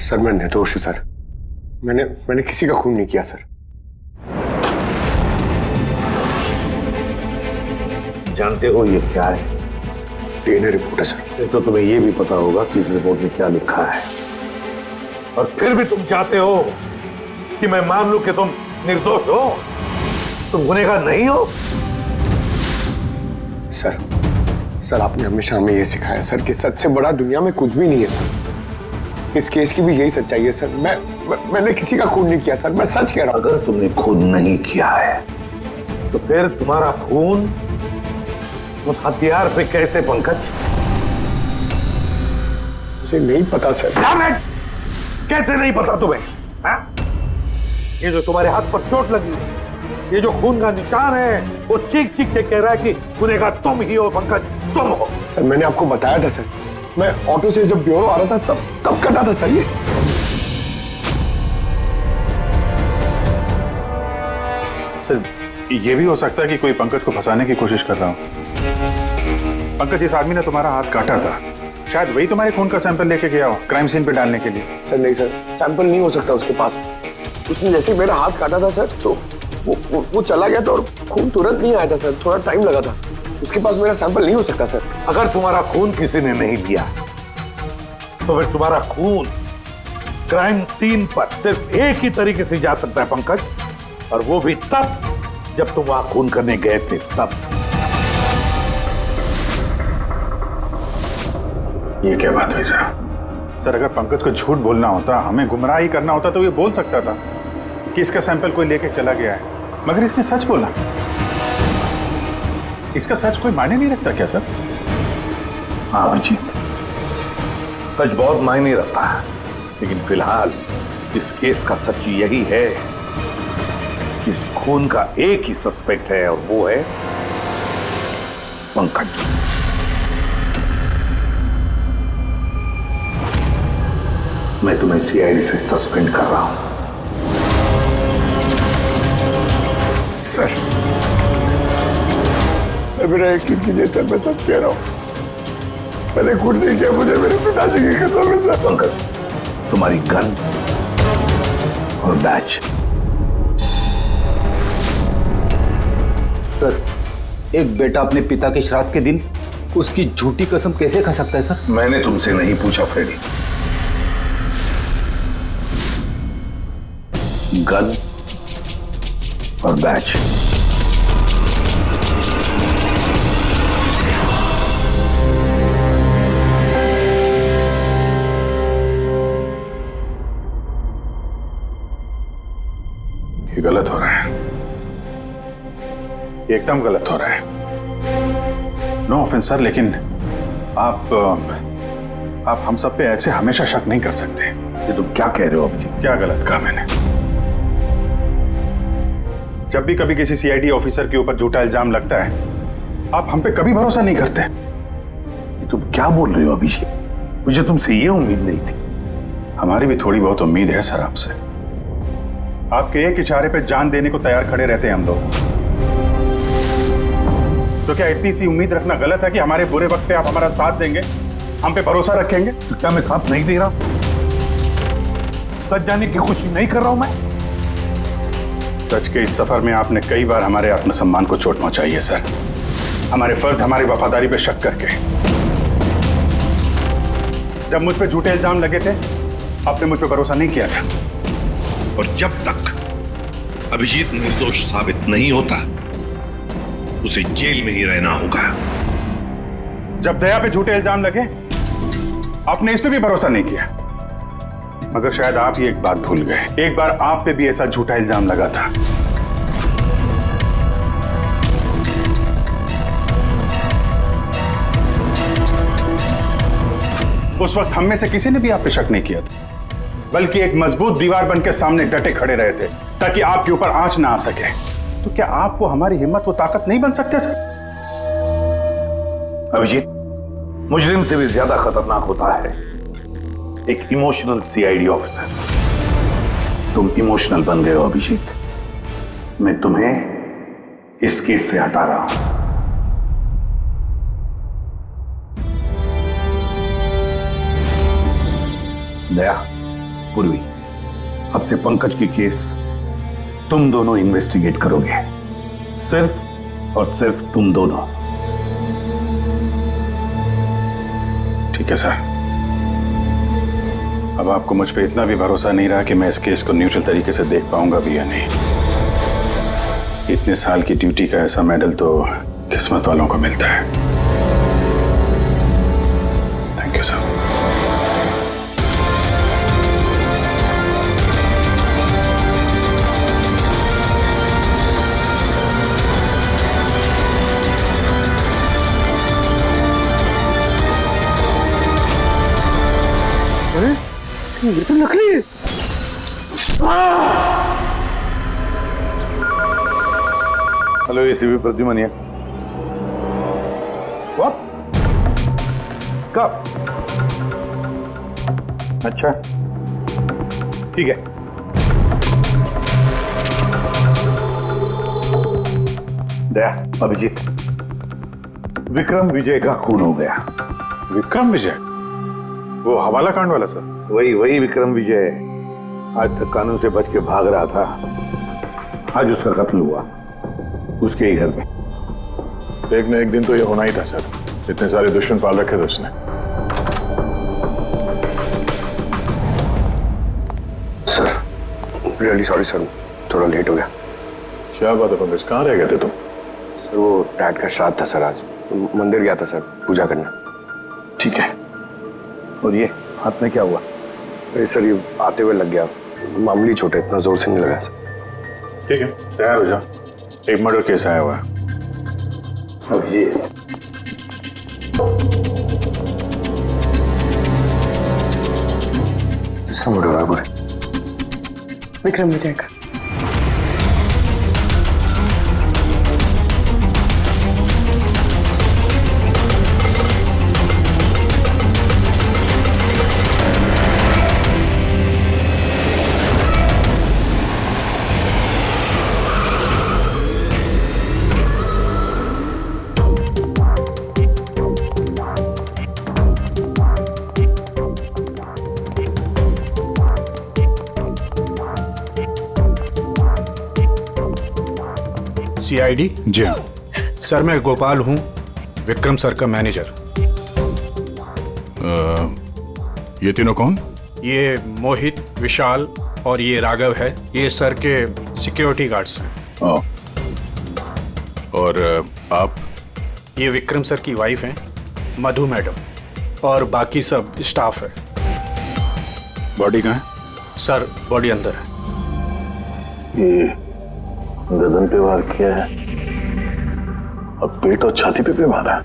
Sir मैं निर्दोष हूं सर। मैंने किसी का खून नहीं किया सर। जानते हो ये क्या है? डीएनए रिपोर्ट है सर। फिर तो तुम्हें ये भी पता होगा कि इस रिपोर्ट में क्या लिखा है, और फिर भी तुम चाहते हो कि मैं मान लूं कि तुम निर्दोष हो, तुम गुनहगार नहीं हो। सर आपने हमेशा हमें ये सिखाया सर कि सच से बड़ा दुनिया में कुछ भी नहीं है सर। इस केस की भी यही सच्चाई है सर। मैंने किसी का खून नहीं किया सर, मैं सच कह रहा हूं। अगर तुमने खून नहीं किया है तो फिर तुम्हारा खून उस हथियार पे कैसे पंकज? मुझे नहीं पता सर। कैसे नहीं पता तुम्हें? हा? ये जो तुम्हारे हाथ पर चोट लगी है, ये जो खून का निशान है, वो चीख चीख के कह रहा है कि गुनहगार तुम ही हो पंकज, तुम हो। सर मैंने आपको बताया था सर, मैं ऑटो से जब ब्यूरो आ रहा था सब कब कटा था सर। सर ये भी हो सकता है कि कोई पंकज को फंसाने की कोशिश कर रहा हो। पंकज, इस आदमी ने तुम्हारा हाथ काटा था, शायद वही तुम्हारे खून का सैंपल लेके गया हो क्राइम सीन पे डालने के लिए। सर नहीं सर, सैंपल नहीं हो सकता उसके पास। उसने जैसे ही मेरा हाथ काटा था सर तो वो चला गया था और खून तुरंत नहीं आया था सर, थोड़ा टाइम लगा था। उसके पास मेरा सैंपल नहीं हो सकता सर। अगर तुम्हारा खून किसी ने नहीं लिया तो फिर तुम्हारा खून क्राइम सीन पर सिर्फ एक ही तरीके से जा सकता है पंकज, और वो भी तब जब तुम वहां खून करने गए थे तब। ये क्या बात हुई सर? सर अगर पंकज को झूठ बोलना होता, हमें गुमराह ही करना होता तो ये बोल सकता था कि इसका सैंपल कोई लेके चला गया है, मगर इसने सच बोला। इसका सच कोई मायने नहीं रखता क्या सर? हाँ अभिजीत, सच बहुत मायने रखता है, लेकिन फिलहाल इस केस का सच यही है कि इस खून का एक ही सस्पेक्ट है, और वो है पंकज। मैं तुम्हें सीआईडी से सस्पेंड कर रहा हूं। सर मेरा यकीन कीजिए सर, मैं सच कह रहा हूं। मैंने खून नहीं किया, मुझे मेरे पिताजी की कसम है सर। पंकज, तुम्हारी गन और बैच। सर एक बेटा अपने पिता के श्राद्ध के दिन उसकी झूठी कसम कैसे खा सकता है सर? मैंने तुमसे नहीं पूछा फ्रेडी। गन और बैच। ये गलत हो रहा है, एकदम गलत हो रहा है। नो ऑफेंस सर, लेकिन आप हम सब पे ऐसे हमेशा शक नहीं कर सकते। ये तुम क्या कह रहे हो अभिजीत? क्या गलत कहा मैंने? जब भी कभी किसी सीआईडी ऑफिसर के ऊपर झूठा इल्जाम लगता है, आप हम पे कभी भरोसा नहीं करते। ये तुम क्या बोल रहे हो अभिजीत? मुझे तुमसे ये उम्मीद नहीं थी। हमारी भी थोड़ी बहुत उम्मीद है सर आपसे। आपके एक इशारे पे जान देने को तैयार खड़े रहते हैं हम लोग। तो क्या इतनी सी उम्मीद रखना गलत है कि हमारे बुरे वक्त पे आप हमारा साथ देंगे, हम पे भरोसा रखेंगे? तो क्या मैं साथ नहीं दे रहा? सच जाने की कोशिश नहीं कर रहा हूं मैं? सच के इस सफर में आपने कई बार हमारे आत्मसम्मान को चोट पहुंचाई है सर, हमारे फर्ज, हमारी वफादारी पे शक करके। जब मुझ पे झूठे इल्जाम लगे थे, आपने मुझ पे भरोसा नहीं किया था। और जब तक अभिजीत निर्दोष साबित नहीं होता, उसे जेल में ही रहना होगा। जब दया पे झूठे इल्जाम लगे, आपने इस पे भी भरोसा नहीं किया। मगर शायद आप ही एक बात भूल गए, एक बार आप पे भी ऐसा झूठा इल्जाम लगा था। उस वक्त हम में से किसी ने भी आप पे शक नहीं किया था, बल्कि एक मजबूत दीवार बनकर सामने डटे खड़े रहे थे ताकि आपके ऊपर आंच ना आ सके। तो क्या आप वो हमारी हिम्मत, वो ताकत नहीं बन सकते सर? अभिजीत, मुजरिम से भी ज्यादा खतरनाक होता है एक इमोशनल सीआईडी ऑफिसर। तुम इमोशनल बन गए हो अभिजीत। मैं तुम्हें इस केस से हटा रहा हूं। दया, पूर्वी, अब से पंकज की केस तुम दोनों इन्वेस्टिगेट करोगे, सिर्फ और सिर्फ तुम दोनों। ठीक है सर। अब आपको मुझ पे इतना भी भरोसा नहीं रहा कि मैं इस केस को न्यूट्रल तरीके से देख पाऊंगा भी या नहीं। इतने साल की ड्यूटी का ऐसा मेडल तो किस्मत वालों को मिलता है। Thank you sir. ये तो नकली है। हेलो, एसीपी प्रद्युमन है। कब? अच्छा, ठीक है। दया, अभिजीत, विक्रम विजय का खून हो गया। विक्रम विजय? वो हवाला कांड वाला सर? वही विक्रम विजय आज तक कानून से बच के भाग रहा था। आज उसका कत्ल हुआ, उसके ही घर में। एक न एक दिन तो ये होना ही था सर। इतने सारे दुश्मन पाल रखे थे उसने। सर, रियली सॉरी सर, थोड़ा लेट हो गया। क्या बात है पंकज, कहाँ रह गए थे तुम? सर वो डैड का श्राद्ध था सर, आज मंदिर गया था सर पूजा करने। ठीक है। और ये हाथ में क्या हुआ? अरे सर, ये आते हुए लग गया, मामूली चोट है, इतना जोर से नहीं लगा सर। ठीक है, तैयार हो जाओ। एक मर्डर केस आया हुआ है। अब ये इसका मर्डर हुआ है विक्रम विजय का। CID? जी हाँ। सर मैं गोपाल हूँ, विक्रम सर का मैनेजर। ये तीनों कौन? ये मोहित, विशाल और ये राघव है। ये सर के सिक्योरिटी गार्ड्स हैं। और आप? ये विक्रम सर की वाइफ हैं, मधु मैडम, और बाकी सब स्टाफ है। बॉडी कहाँ है? सर बॉडी अंदर है। ये गर्दन पे वार किया है, अब पेट और छाती पे मारा है।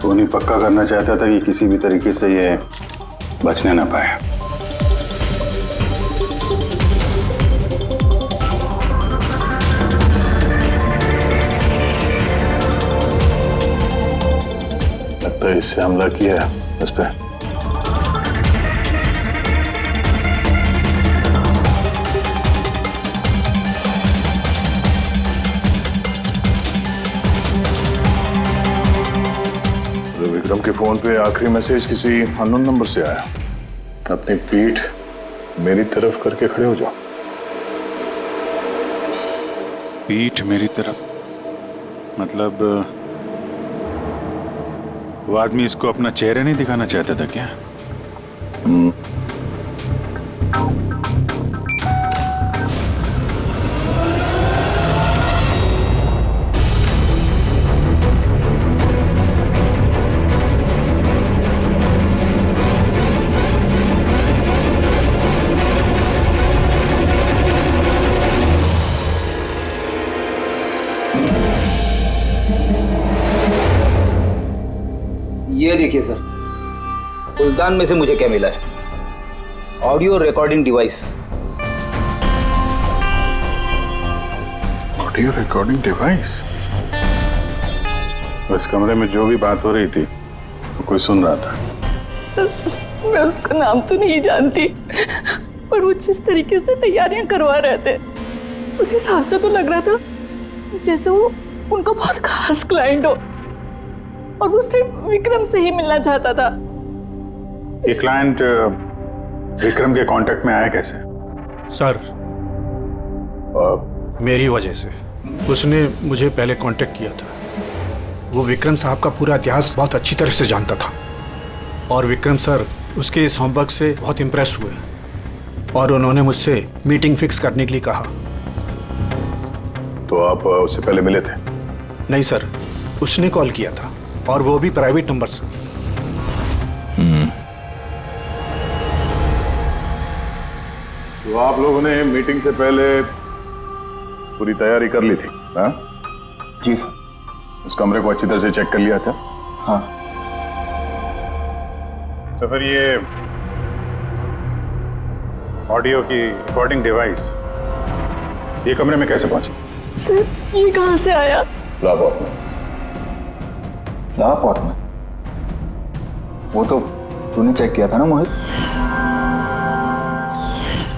वो नहीं पक्का करना चाहता था कि किसी भी तरीके से ये बचने ना पाए। लगता है इससे हमला किया है इस पे। विक्रम के फोन पे आखिरी मैसेज किसी अननोन नंबर से आया। अपनी पीठ मेरी तरफ करके खड़े हो जाओ। पीठ मेरी तरफ मतलब वो आदमी इसको अपना चेहरा नहीं दिखाना चाहता था क्या? ये देखिए सर, फुलदान में से मुझे क्या मिला है? Audio recording device. Audio recording device? इस कमरे में जो भी बात हो रही थी वो कोई सुन रहा था। सर मैं उसका नाम तो नहीं जानती, पर वो जिस तरीके से तैयारियां करवा रहे थे उस हिसाब से तो लग रहा था जैसे वो उनका बहुत खास क्लाइंट हो और वो सिर्फ विक्रम से ही मिलना चाहता था। ये क्लाइंट विक्रम के कांटेक्ट में आया कैसे? सर मेरी वजह से। उसने मुझे पहले कांटेक्ट किया था। वो विक्रम साहब का पूरा इतिहास बहुत अच्छी तरह से जानता था और विक्रम सर उसके इस होमवर्क से बहुत इम्प्रेस हुए और उन्होंने मुझसे मीटिंग फिक्स करने के लिए कहा। तो आप उससे पहले मिले थे? नहीं सर, उसने कॉल किया था और वो भी प्राइवेट नंबर से। तो आप लोगों ने मीटिंग से पहले पूरी तैयारी कर ली थी? हाँ जी सर। उस कमरे को अच्छी तरह से चेक कर लिया था? हाँ। तो फिर ये ऑडियो की रिकॉर्डिंग डिवाइस ये कमरे में कैसे पहुंची? सर ये कहाँ से आया? फ्लावर में। फ्लावर पॉट में? वो तो तूने चेक किया था ना मोहित?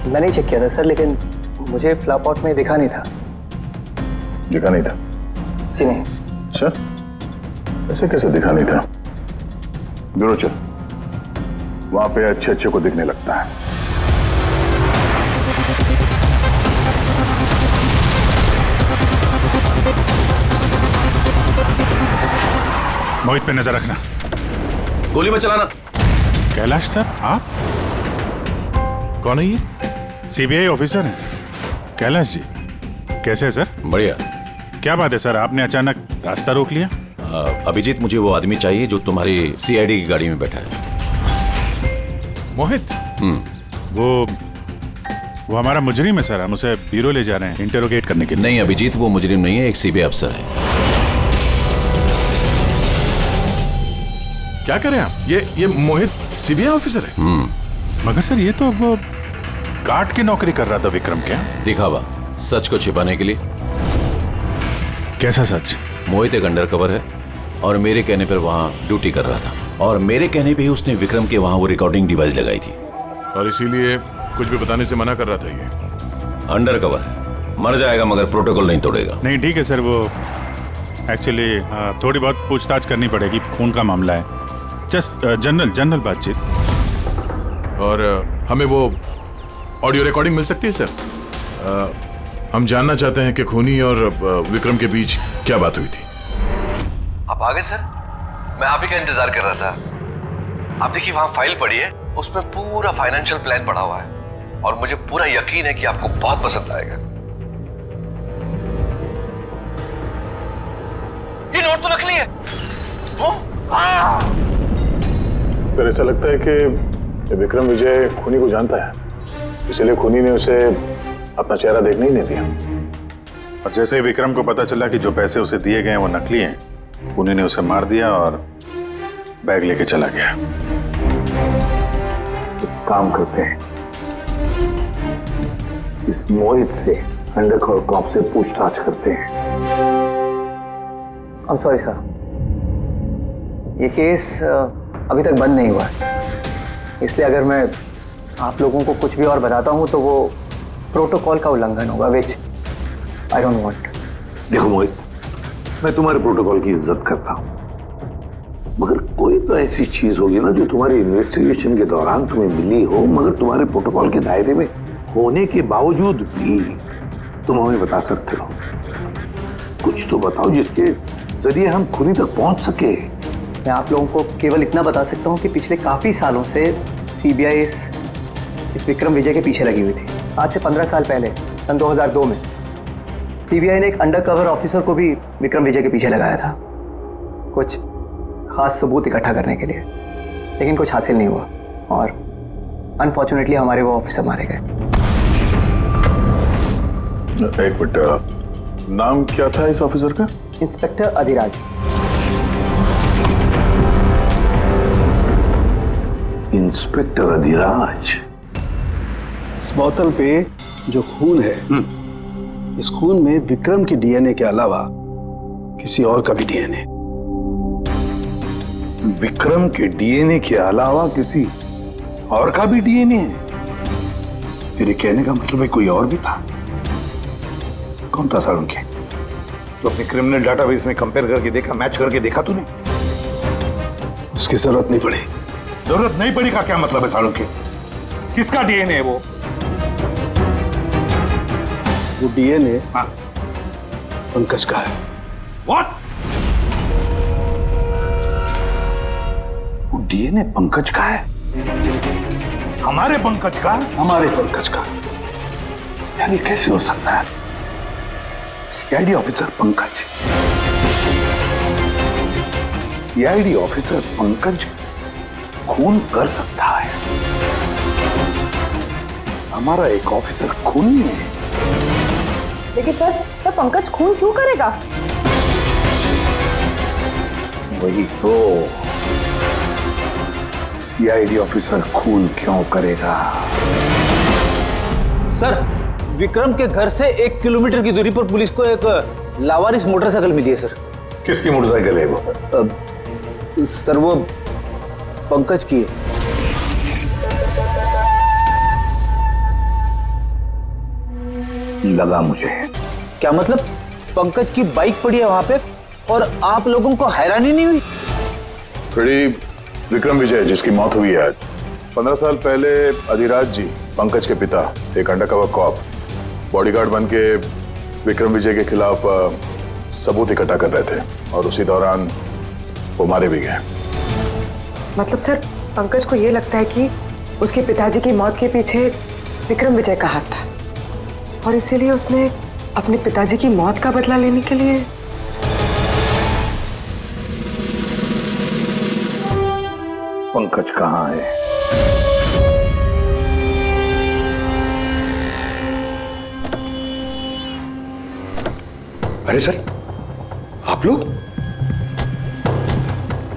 मैंने चेक किया था सर, लेकिन मुझे फ्लावर पॉट में दिखा नहीं था। दिखा नहीं था? जी नहीं। अच्छा, ऐसे कैसे दिखा नहीं था? ब्यूरो चल, वहां पे अच्छे अच्छे को दिखने लगता है। मोहित पे नजर रखना। गोली में चलाना। कैलाश सर, आप कौन है ये? सीबीआई ऑफिसर हैं। कैलाश जी, कैसे सर? बढ़िया। क्या बात है सर, आपने अचानक रास्ता रोक लिया? अभिजीत, मुझे वो आदमी चाहिए जो तुम्हारी सीआईडी की गाड़ी में बैठा है। मोहित? वो हमारा मुजरिम है सर, हम उसे ब्यूरो ले जा रहे हैं इंटेरोगेट करने के लिए। नहीं अभिजीत, वो मुजरिम नहीं है, एक सीबीआई अफसर है। क्या करें आप? ये मोहित सीबीआई ऑफिसर है? मगर सर ये तो वो गार्ड की नौकरी कर रहा था विक्रम। क्या दिखावा? सच को छिपाने के लिए। कैसा सच? मोहित एक अंडरकवर है और मेरे कहने पर वहाँ ड्यूटी कर रहा था और मेरे कहने पे ही उसने विक्रम के वहाँ वो रिकॉर्डिंग डिवाइस लगाई थी और इसीलिए कुछ भी बताने से मना कर रहा था। ये अंडरकवर है, मर जाएगा मगर प्रोटोकॉल नहीं तोड़ेगा। नहीं ठीक है सर, वो एक्चुअली थोड़ी बहुत पूछताछ करनी पड़ेगी, खून का मामला है। जस्ट जनरल बातचीत। और हमें वो ऑडियो रिकॉर्डिंग मिल सकती है सर? हम जानना चाहते हैं कि खूनी और विक्रम के बीच क्या बात हुई थी। आप आ गए सर? मैं आप ही का इंतजार कर रहा था। आप देखिए वहां फाइल पड़ी है, उसमें पूरा फाइनेंशियल प्लान पड़ा हुआ है और मुझे पूरा यकीन है कि आपको बहुत पसंद आएगा। ये नोट तो नकली है। सर ऐसा लगता है कि विक्रम विजय खूनी को जानता है, इसलिए खूनी ने उसे अपना चेहरा देखने ही नहीं दिया। और जैसे ही विक्रम को पता चला कि जो पैसे उसे दिए गए हैं वो नकली हैं, खूनी ने उसे मार दिया और बैग लेके चला गया। तो काम करते हैं, इस मोहित से अंडरकवर कॉप से पूछताछ करते हैं। I'm sorry सर, ये केस अभी तक बंद नहीं हुआ है, इसलिए अगर मैं आप लोगों को कुछ भी और बताता हूँ तो वो प्रोटोकॉल का उल्लंघन होगा, विच आई डोंट वांट। देखो मोहित, मैं तुम्हारे प्रोटोकॉल की इज्जत करता हूँ, मगर कोई तो ऐसी चीज होगी ना जो तुम्हारी इन्वेस्टिगेशन के दौरान तुम्हें मिली हो, मगर तुम्हारे प्रोटोकॉल के दायरे में होने के बावजूद भी तुम हमें बता सकते हो। कुछ तो बताओ जिसके जरिए हम खूनी तक पहुंच सके। मैं आप लोगों को केवल इतना बता सकता हूँ कि पिछले काफ़ी सालों से सीबीआई इस विक्रम विजय के पीछे लगी हुई थी। आज से 15 साल पहले सन 2002 में सीबीआई ने एक अंडरकवर ऑफिसर को भी विक्रम विजय के पीछे लगाया था, कुछ खास सबूत इकट्ठा करने के लिए, लेकिन कुछ हासिल नहीं हुआ और अनफॉर्चुनेटली हमारे वो ऑफिसर मारे गए। एक मिनट, नाम क्या था इस ऑफिसर का? इंस्पेक्टर अधिराज। इंस्पेक्टर अधिराज। इस बोतल पे जो खून है, इस खून में विक्रम की डीएनए के अलावा किसी और का भी डीएनए। विक्रम के डीएनए के अलावा किसी और का भी डीएनए है? तेरे कहने का मतलब है कोई और भी था? कौन था सर उनके? तो अपने क्रिमिनल डाटाबेस में कंपेयर करके देखा, मैच करके देखा तूने? उसकी जरूरत नहीं पड़ी। जरूरत नहीं पड़ी का क्या मतलब है सालों की? किसका डीएनए है वो? वो डीएनए हाँ। पंकज का है। व्हाट? वो डीएनए पंकज का है? हमारे पंकज का? हमारे पंकज का। यानी कैसे हो सकता है? CID officer Pankaj, CID officer Pankaj खून कर सकता है? हमारा एक ऑफिसर खूनी है। लेकिन सर पंकज खून क्यों करेगा? वही तो, सीआईडी ऑफिसर खून क्यों करेगा? सर, विक्रम के घर से 1 किलोमीटर की दूरी पर पुलिस को एक लावारिस मोटरसाइकिल मिली है सर। किसकी मोटरसाइकिल है वो? सर वो पंकज की है। लगा मुझे। क्या मतलब? पंकज की बाइक पड़ी है वहां पे और आप लोगों को हैरानी नहीं हुई? थोड़ी विक्रम विजय जिसकी मौत हुई है आज, 15 साल पहले अधिराज जी, पंकज के पिता, एक अंडरकवर कॉप, बॉडीगार्ड बन के विक्रम विजय के खिलाफ सबूत इकट्ठा कर रहे थे और उसी दौरान वो मारे भी गए। मतलब सर, पंकज को ये लगता है कि उसके पिताजी की मौत के पीछे विक्रम विजय का हाथ था और इसीलिए उसने अपने पिताजी की मौत का बदला लेने के लिए। पंकज कहाँ है? अरे सर, आप लोग?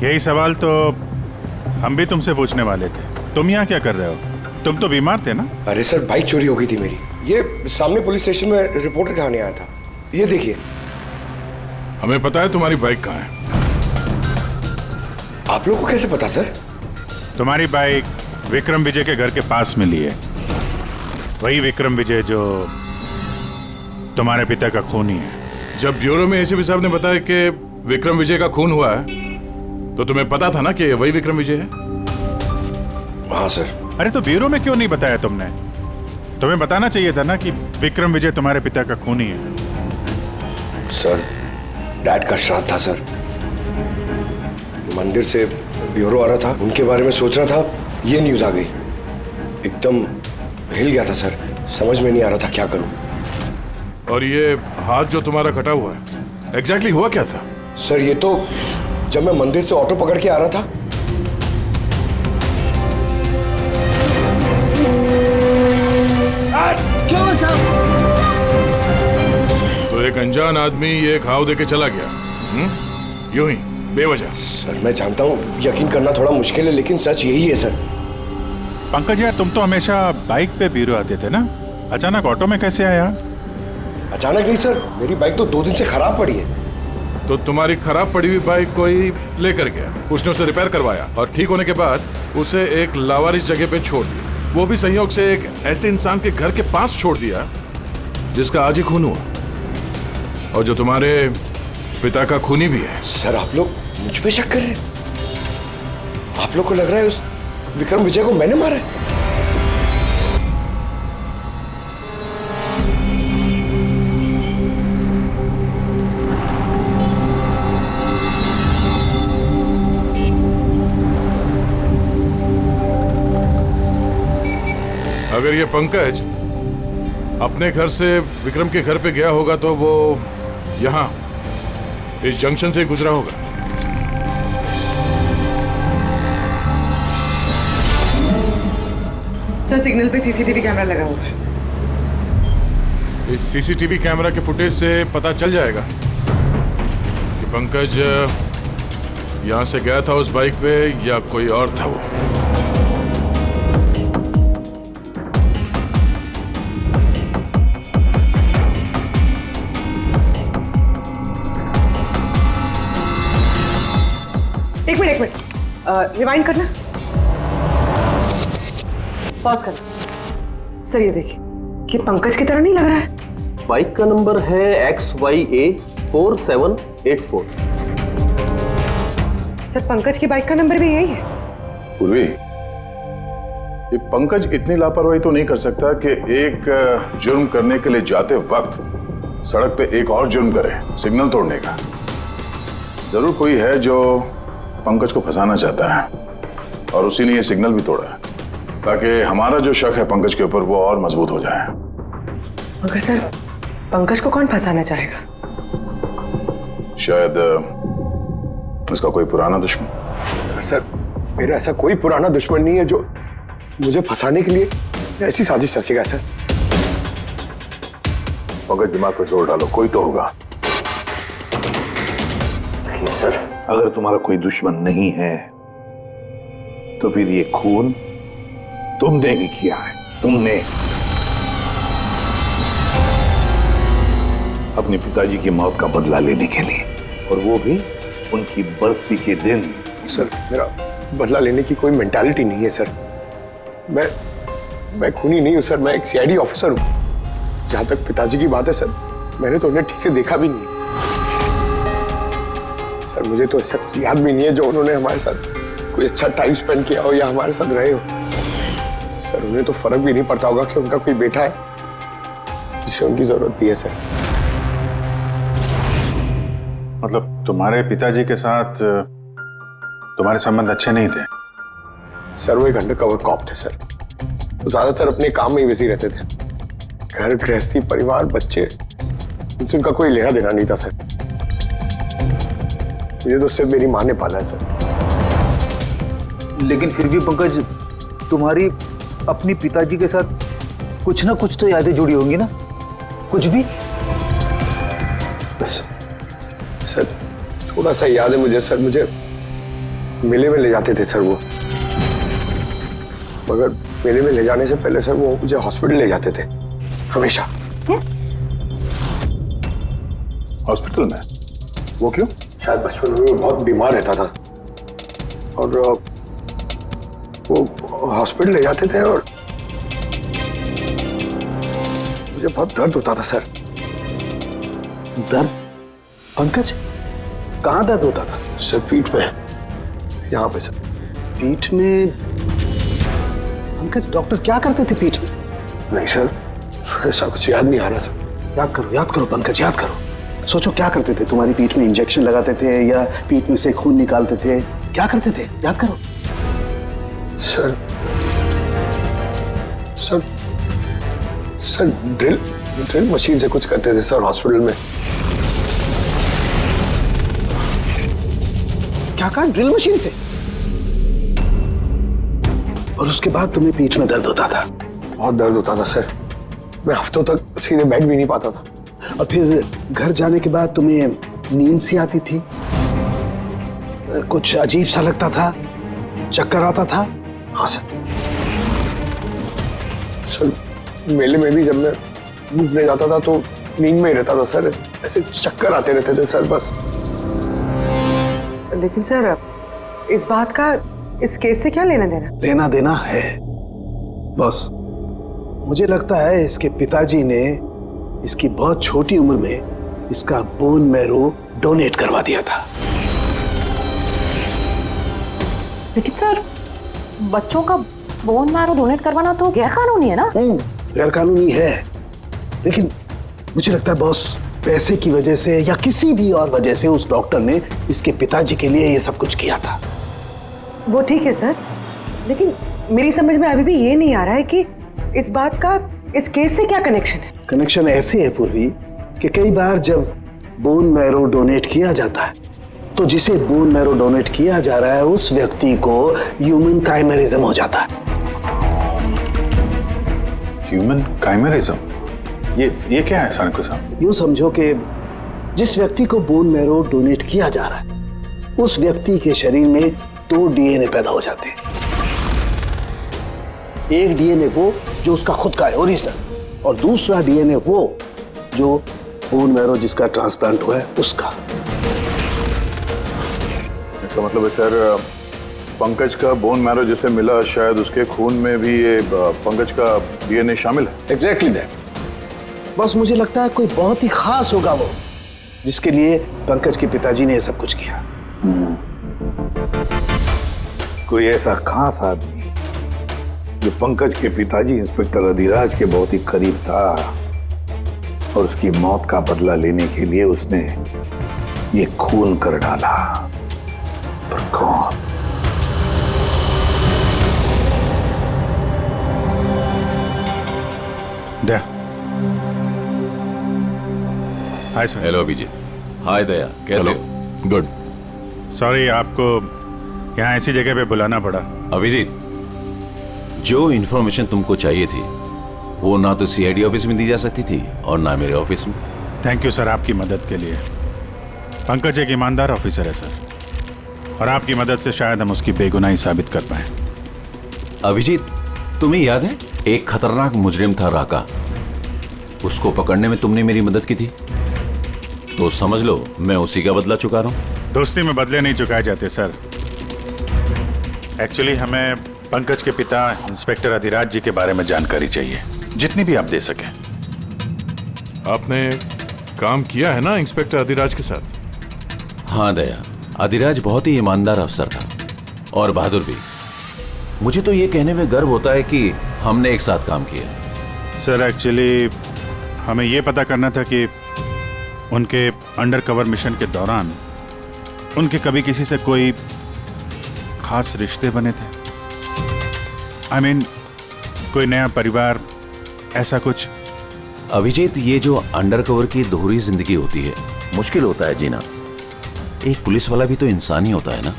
यही सवाल तो हम भी तुमसे पूछने वाले थे। तुम यहाँ क्या कर रहे हो? तुम तो बीमार थे ना? अरे सर, बाइक चोरी हो गई थी मेरी। ये सामने पुलिस स्टेशन में रिपोर्ट लिखाने आया था। ये देखिए। हमें पता है तुम्हारी बाइक कहाँ है। आप लोगों को कैसे पता सर? तुम्हारी बाइक विक्रम विजय के घर के पास मिली है। वही विक्रम विजय जो तुम्हारे पिता का खूनी है। जब ब्यूरो में एसीपी साहब ने बताया कि विक्रम विजय का खून हुआ है तो तुम्हें पता था ना कि वही विक्रम विजय है? हाँ सर। अरे तो ब्यूरो में क्यों नहीं बताया तुमने? तुम्हें बताना चाहिए था ना कि विक्रम विजय तुम्हारे पिता का खूनी है। सर, डैड का श्राद्ध था सर। मंदिर से ब्यूरो आ रहा था, उनके बारे में सोच रहा था, ये न्यूज आ गई। एकदम हिल गया था सर, समझ में नहीं आ रहा था क्या करूं। और ये हाथ जो तुम्हारा कटा हुआ है, एग्जैक्टली हुआ क्या था? सर, ये तो जब मैं मंदिर से ऑटो पकड़ के आ रहा था, तो एक अनजान आदमी ये घाव देके चला गया, यूं ही बेवजह। सर, मैं जानता हूँ यकीन करना थोड़ा मुश्किल है, लेकिन सच यही है सर। पंकज यार, तुम तो हमेशा बाइक पे ब्यूरो आते थे ना, अचानक ऑटो में कैसे आया? अचानक नहीं सर, मेरी बाइक तो 2 दिन से खराब पड़ी है। तो तुम्हारी खराब पड़ी हुई बाइक कोई लेकर गया, उसने उसे रिपेयर करवाया और ठीक होने के बाद उसे एक लावारिस जगह पे छोड़ दिया। वो भी संयोग से एक ऐसे इंसान के घर के पास छोड़ दिया जिसका आज ही खून हुआ और जो तुम्हारे पिता का खूनी भी है। सर, आप लोग मुझ पे शक कर रहे हैं? आप लोग को लग रहा है उस विक्रम विजय को मैंने मारा है? अगर ये पंकज अपने घर से विक्रम के घर पे गया होगा तो वो यहाँ इस जंक्शन से गुजरा होगा। सर, सिग्नल पे सीसीटीवी कैमरा लगा हुआ है। इस सीसीटीवी कैमरा के फुटेज से पता चल जाएगा कि पंकज यहाँ से गया था उस बाइक पे या कोई और था वो। एक मिनट रिवाइंड करना, पॉज कर। सर, ये देखिए, कि पंकज की तरह नहीं लग रहा है। बाइक का नंबर है XYA 4784। सर, पंकज की बाइक का नंबर भी यही है। पूर्वी, ये पंकज इतनी लापरवाही तो नहीं कर सकता कि एक जुर्म करने के लिए जाते वक्त सड़क पे एक और जुर्म करे, सिग्नल तोड़ने का। जरूर कोई है जो पंकज को फंसाना चाहता है और उसी ने ये सिग्नल भी तोड़ा है, ताकि हमारा जो शक है पंकज के ऊपर वो और मजबूत हो जाए। मगर सर, पंकज को कौन फंसाना चाहेगा? शायद उसका कोई पुराना दुश्मन। सर, मेरा ऐसा कोई पुराना दुश्मन नहीं है जो मुझे फंसाने के लिए ऐसी साजिश रचेगा। सर, पंकज, दिमाग पर जोर डालो, कोई तो होगा। नहीं सर, अगर तुम्हारा कोई दुश्मन नहीं है तो फिर ये खून तुमने ही किया है। तुमने अपने पिताजी की मौत का बदला लेने के लिए, और वो भी उनकी बरसी के दिन। सर, मेरा बदला लेने की कोई मेंटालिटी नहीं है सर। मैं खूनी नहीं हूं सर, मैं एक सीआईडी ऑफिसर हूं। जहां तक पिताजी की बात है सर, मैंने तो उन्हें ठीक से देखा भी नहीं है। सर, मुझे तो ऐसा कुछ याद भी नहीं है जो उन्होंने हमारे साथ कोई अच्छा टाइम स्पेंड किया हो या हमारे साथ रहे हो। सर, उन्हें तो फर्क भी नहीं पड़ता होगा कि उनका कोई बेटा है जिसे उनकी जरूरत भी है। सर, मतलब तुम्हारे पिताजी के साथ तुम्हारे संबंध अच्छे नहीं थे? सर, वो एक अंडरकवर कॉप थे सर। तो ज्यादातर अपने काम में ही बिजी रहते थे। घर गृहस्थी, परिवार, बच्चे, उनसे उनका कोई लेना देना नहीं था सर। मुझे तो सिर्फ मेरी माँ ने पाला है सर। लेकिन फिर भी पंकज, तुम्हारी अपनी पिताजी के साथ कुछ ना कुछ तो यादें जुड़ी होंगी ना? कुछ भी? बस सर, थोड़ा सा याद है मुझे सर। मुझे मेले में ले जाते थे सर वो, मगर मेले में ले जाने से पहले सर वो मुझे हॉस्पिटल ले जाते थे हमेशा। हॉस्पिटल में? वो क्यों? शायद बचपन में वो बहुत बीमार रहता था और वो हॉस्पिटल ले जाते थे और मुझे बहुत दर्द होता था सर। दर्द? पंकज, कहाँ दर्द होता था? सर, पीठ में, यहाँ पे सर। पीठ में? पंकज, डॉक्टर क्या करते थे पीठ में? नहीं सर, ऐसा कुछ याद नहीं आ रहा सर। याद करो पंकज, याद करो। सोचो क्या करते थे? तुम्हारी पीठ में इंजेक्शन लगाते थे या पीठ में से खून निकालते थे? क्या करते थे? याद करो। Sir, sir, sir drill machine से कुछ करते थे सर हॉस्पिटल में। क्या कहा? ड्रिल मशीन से? और उसके बाद तुम्हें पीठ में दर्द होता था? बहुत दर्द होता था सर। मैं हफ्तों तक सीधे बैठ भी नहीं पाता था। और फिर घर जाने के बाद तुम्हें नींद सी आती थी, कुछ अजीब सा लगता था, चक्कर आता था? हाँ सर। सर, मेले में भी जब मैं घूमने जाता था तो नींद में ही रहता था सर। ऐसे चक्कर आते रहते थे सर बस। लेकिन सर, इस बात का इस केस से क्या लेना देना? लेना देना है बॉस। मुझे लगता है इसके पिताजी ने इसकी बहुत छोटी उम्र में इसका बोन मैरो डोनेट करवा दिया था। लेकिन सर, बच्चों का बोन मैरो डोनेट करवाना तो गैर कानूनी है ना? गैर कानूनी है, लेकिन मुझे लगता है बॉस, पैसे की वजह से या किसी भी और वजह से उस डॉक्टर ने इसके पिताजी के लिए ये सब कुछ किया था। वो ठीक है सर, लेकिन मेरी समझ में अभी भी ये नहीं आ रहा है कि इस बात का इस केस से क्या कनेक्शन है। कनेक्शन ऐसे है पूर्वी कि कई बार जब बोन मैरो डोनेट किया जाता है तो जिसे बोन मैरो डोनेट किया जा रहा है उस व्यक्ति को ह्यूमन काइमेरिज्म हो जाता है। ह्यूमन काइमेरिज्म? ये क्या है सानिको साहब? यूं समझो कि जिस व्यक्ति को बोन मैरो डोनेट किया जा रहा है उस व्यक्ति के शरीर में 2 डीएनए पैदा हो जाते हैं। एक डीएनए वो जो उसका खुद का है, ओरिजिनल, और दूसरा डीएनए वो जो बोन मैरो जिसका ट्रांसप्लांट हुआ है उसका। इसका मतलब है सर, पंकज का बोन मैरो जिसे मिला शायद उसके खून में भी ये पंकज का डीएनए शामिल है। Exactly that. बस मुझे लगता है कोई बहुत ही खास होगा वो जिसके लिए पंकज के पिताजी ने ये सब कुछ किया। कोई ऐसा खास आदमी जो पंकज के पिताजी इंस्पेक्टर अधिराज के बहुत ही करीब था और उसकी मौत का बदला लेने के लिए उसने ये खून कर डाला। पर कौन? Daya. Hi sir. Hello Abhijit. Hi Daya, कैसे हो? गुड। सॉरी, आपको यहाँ ऐसी जगह पे बुलाना पड़ा। अभिजीत, जो इन्फॉर्मेशन तुमको चाहिए थी वो ना तो सीआईडी ऑफिस में दी जा सकती थी और ना मेरे ऑफिस में। थैंक यू सर आपकी मदद के लिए। पंकज एक ईमानदार ऑफिसर है सर, और आपकी मदद से शायद हम उसकी बेगुनाही साबित कर पाए। अभिजीत, तुम्हें याद है एक खतरनाक मुजरिम था राका, उसको पकड़ने में तुमने मेरी मदद की थी, तो समझ लो मैं उसी का बदला चुका रहा हूं। दोस्ती में बदले नहीं चुकाए जाते सर। एक्चुअली हमें पंकज के पिता इंस्पेक्टर अधिराज जी के बारे में जानकारी चाहिए, जितनी भी आप दे सकें। आपने काम किया है ना इंस्पेक्टर अधिराज के साथ? हाँ दया, अधिराज बहुत ही ईमानदार अफसर था और बहादुर भी। मुझे तो ये कहने में गर्व होता है कि हमने एक साथ काम किया। सर एक्चुअली हमें ये पता करना था कि उनके अंडर कवर मिशन के दौरान उनके कभी किसी से कोई खास रिश्ते बने थे। I mean, कोई नया परिवार, ऐसा कुछ। अभिजीत, ये जो अंडरकवर की दोहरी जिंदगी होती है, मुश्किल होता है जीना। एक पुलिस वाला भी तो इंसान ही होता है ना,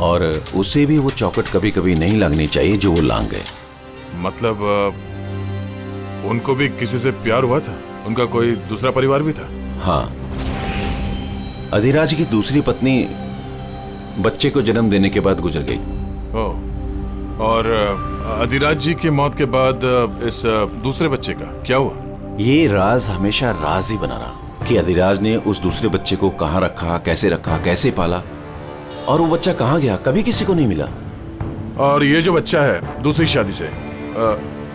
और उसे भी वो चौकट कभी कभी नहीं लगनी चाहिए जो वो लांग गए। मतलब उनको भी किसी से प्यार हुआ था? उनका कोई दूसरा परिवार भी था? हाँ, अधिराज की दूसरी पत्नी बच्चे को जन्म देने के बाद गुजर गई। ओह, और अधिराज जी की मौत के बाद इस दूसरे बच्चे का क्या हुआ? ये राज हमेशा राज ही बना रहा कि अधिराज ने उस दूसरे बच्चे को कहाँ रखा, कैसे पाला, और वो बच्चा कहाँ गया, कभी किसी को नहीं मिला। और ये जो बच्चा है दूसरी शादी से,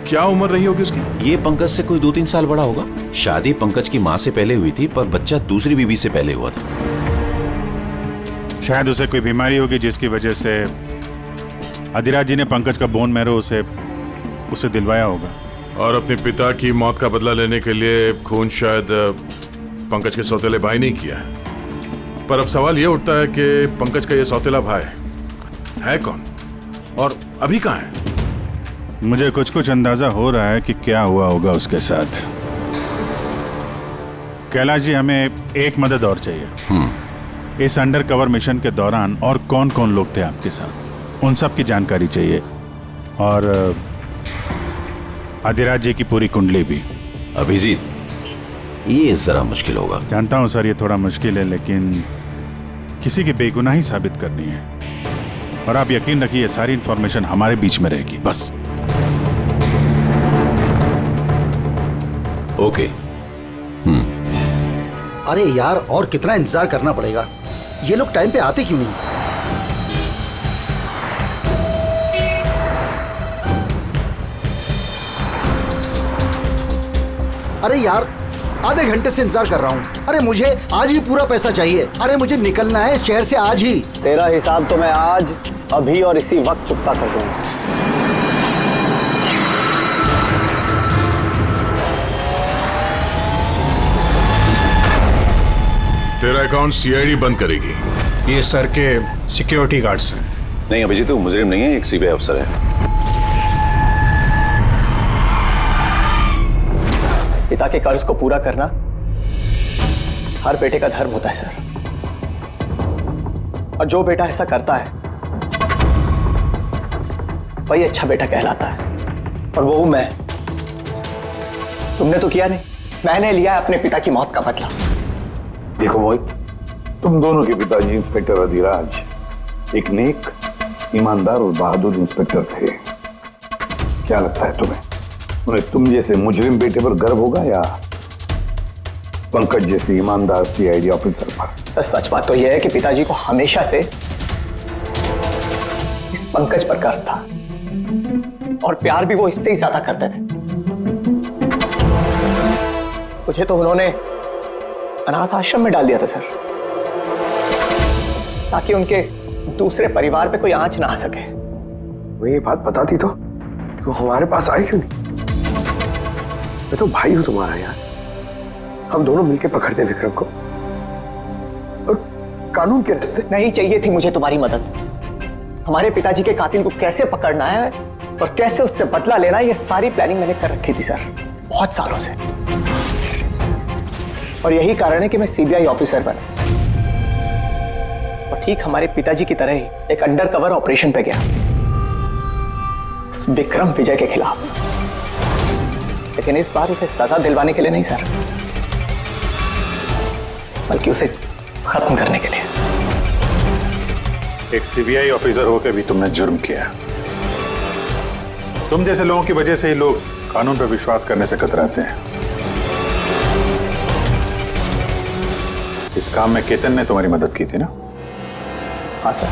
क्या उम्र रही होगी उसकी? ये पंकज से कोई 2-3 साल बड़ा होगा। शादी पंकज की माँ से पहले हुई थी, पर बच्चा दूसरी बीवी से पहले हुआ था। शायद उसे कोई बीमारी होगी जिसकी वजह से अधिराज जी ने पंकज का बोन मैरो उसे दिलवाया होगा। और अपने पिता की मौत का बदला लेने के लिए खून शायद पंकज के सौतेले भाई ने किया है। पर अब सवाल ये उठता है कि पंकज का ये सौतेला भाई है कौन और अभी कहाँ है? मुझे कुछ अंदाजा हो रहा है कि क्या हुआ होगा उसके साथ। कैलाश जी, हमें एक मदद और चाहिए। इस अंडर कवर मिशन के दौरान और कौन कौन लोग थे आपके साथ, उन सब की जानकारी चाहिए, और अधिराज जी की पूरी कुंडली भी। अभिजीत, ये जरा मुश्किल होगा। जानता हूं सर, ये थोड़ा मुश्किल है, लेकिन किसी की बेगुनाही साबित करनी है, और आप यकीन रखिए ये सारी इंफॉर्मेशन हमारे बीच में रहेगी, बस। ओके। अरे यार, और कितना इंतजार करना पड़ेगा? ये लोग टाइम पे आते क्यों नहीं? अरे यार, आधे घंटे से इंतजार कर रहा हूँ। अरे मुझे आज ही पूरा पैसा चाहिए। अरे मुझे निकलना है इस शहर से आज ही। तेरा हिसाब तो मैं आज, अभी और इसी वक्त चुकता कर दूंगा। तेरा अकाउंट सीआईडी बंद करेगी। ये सर के सिक्योरिटी गार्ड्स हैं। नहीं अभिजीत, वो मुजरिम नहीं है, एक सीबीआई अफसर है। पिता के कर्ज को पूरा करना हर बेटे का धर्म होता है सर, और जो बेटा ऐसा करता है वही अच्छा बेटा कहलाता है, और वो हूं मैं। तुमने तो किया नहीं, मैंने लिया है अपने पिता की मौत का बदला। देखो मोहित, तुम दोनों के पिताजी इंस्पेक्टर अधिराज एक नेक, ईमानदार और बहादुर इंस्पेक्टर थे। क्या लगता है तुम्हें, उन्हें तुम जैसे मुजरिम बेटे पर गर्व होगा या पंकज जैसे ईमानदार सीआईडी ऑफिसर पर? तो सच बात तो यह है कि पिताजी को हमेशा से इस पंकज पर गर्व था, और प्यार भी वो इससे ही ज्यादा करते थे। मुझे तो उन्होंने अनाथ आश्रम में डाल दिया था सर, ताकि उनके दूसरे परिवार पे कोई आंच ना आ सके। वो ये बात बताती तो हमारे पास आई क्यों नहीं? मैं तो भाई हूं तुम्हारा यार। हम दोनों मिलके पकड़ते विक्रम को और कानून के रास्ते। नहीं चाहिए थी मुझे तुम्हारी मदद। हमारे पिताजी के कातिल को कैसे पकड़ना है और कैसे उससे बदला लेना है, ये सारी प्लानिंग मैंने कर रखी थी सर, बहुत सालों से। और यही कारण है कि मैं सीबीआई ऑफिसर बना और ठीक हमारे पिताजी की तरह ही एक अंडरकवर ऑपरेशन पे गया विक्रम विजय के खिलाफ। लेकिन इस बार उसे सजा दिलवाने के लिए नहीं सर, बल्कि उसे खत्म करने के लिए। एक सीबीआई ऑफिसर होकर भी तुमने जुर्म किया। तुम जैसे लोगों की वजह से ही लोग कानून पर विश्वास करने से कतराते हैं। इस काम में केतन ने तुम्हारी मदद की थी ना? हाँ सर,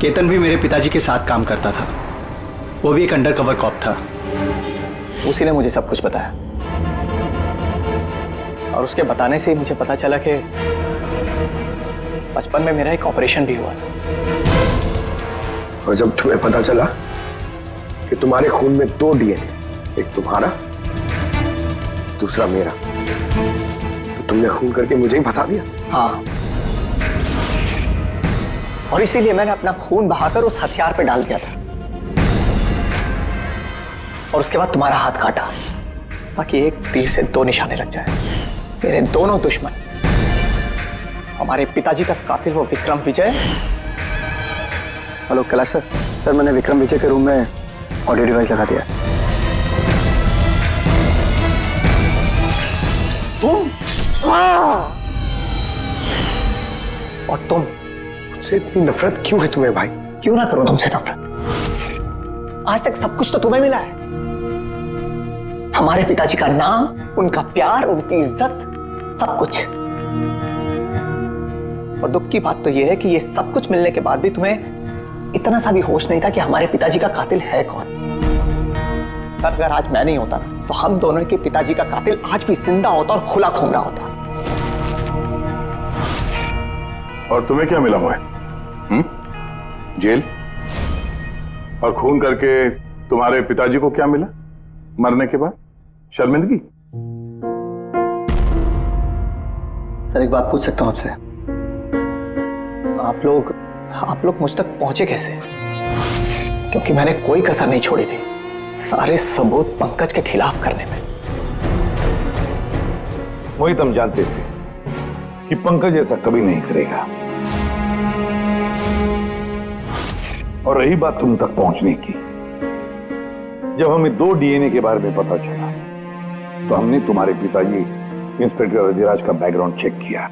केतन भी मेरे पिताजी के साथ काम करता था। वो भी एक अंडरकवर कॉप था। उसी ने मुझे सब कुछ बताया और उसके बताने से ही मुझे पता चला कि बचपन में मेरा एक ऑपरेशन भी हुआ था। और जब तुम्हें पता चला कि तुम्हारे खून में 2 डीएनए, एक तुम्हारा दूसरा मेरा, तो तुमने खून करके मुझे ही फंसा दिया। हाँ, और इसीलिए मैंने अपना खून बहाकर उस हथियार पे डाल दिया था और उसके बाद तुम्हारा हाथ काटा ताकि एक तीर से 2 निशाने लग जाए। मेरे दोनों दुश्मन, हमारे पिताजी का कातिल वो विक्रम विजय। हेलो कैलाश सर, सर मैंने विक्रम विजय के रूम में ऑडियो डिवाइस लगा दिया। और तुम, मुझसे इतनी नफरत क्यों है तुम्हें भाई? क्यों ना करो तुमसे नफरत? आज तक सब कुछ तो तुम्हें मिला है। हमारे पिताजी का नाम, उनका प्यार, उनकी इज्जत, सब कुछ। और दुख की बात तो यह है कि ये सब कुछ मिलने के बाद भी तुम्हें इतना सा भी होश नहीं था कि हमारे पिताजी का कातिल है कौन। सर अगर आज मैं नहीं होता ना, तो हम दोनों के पिताजी का कातिल आज भी जिंदा होता और खुला घूम रहा होता। और तुम्हें क्या मिला मोहित? जेल? और खून करके तुम्हारे पिताजी को क्या मिला मरने के बाद? शर्मिंदगी? सर एक बात पूछ सकता हूं आपसे? आप लोग मुझ तक पहुंचे कैसे? क्योंकि मैंने कोई कसर नहीं छोड़ी थी सारे सबूत पंकज के खिलाफ करने में। मोहित हम जानते थे कि पंकज ऐसा कभी नहीं करेगा। और रही बात तुम तक पहुंचने की, जब हमें 2 डीएनए के बारे में पता चला तो हमने तुम्हारे पिताजी इंस्पेक्टर अधिराज का बैकग्राउंड चेक किया।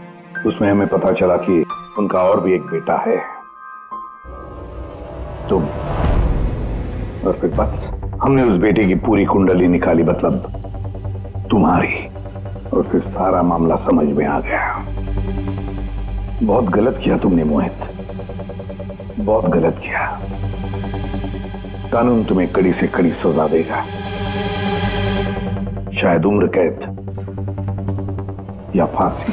उसमें हमें पता चला कि उनका और भी एक बेटा है, तुम। और फिर बस हमने उस बेटे की पूरी कुंडली निकाली, मतलब तुम्हारी। और फिर सारा मामला समझ में आ गया। बहुत गलत किया तुमने मोहित, बहुत गलत किया। कानून तुम्हें कड़ी से कड़ी सजा देगा, शायद उम्र कैद या फांसी।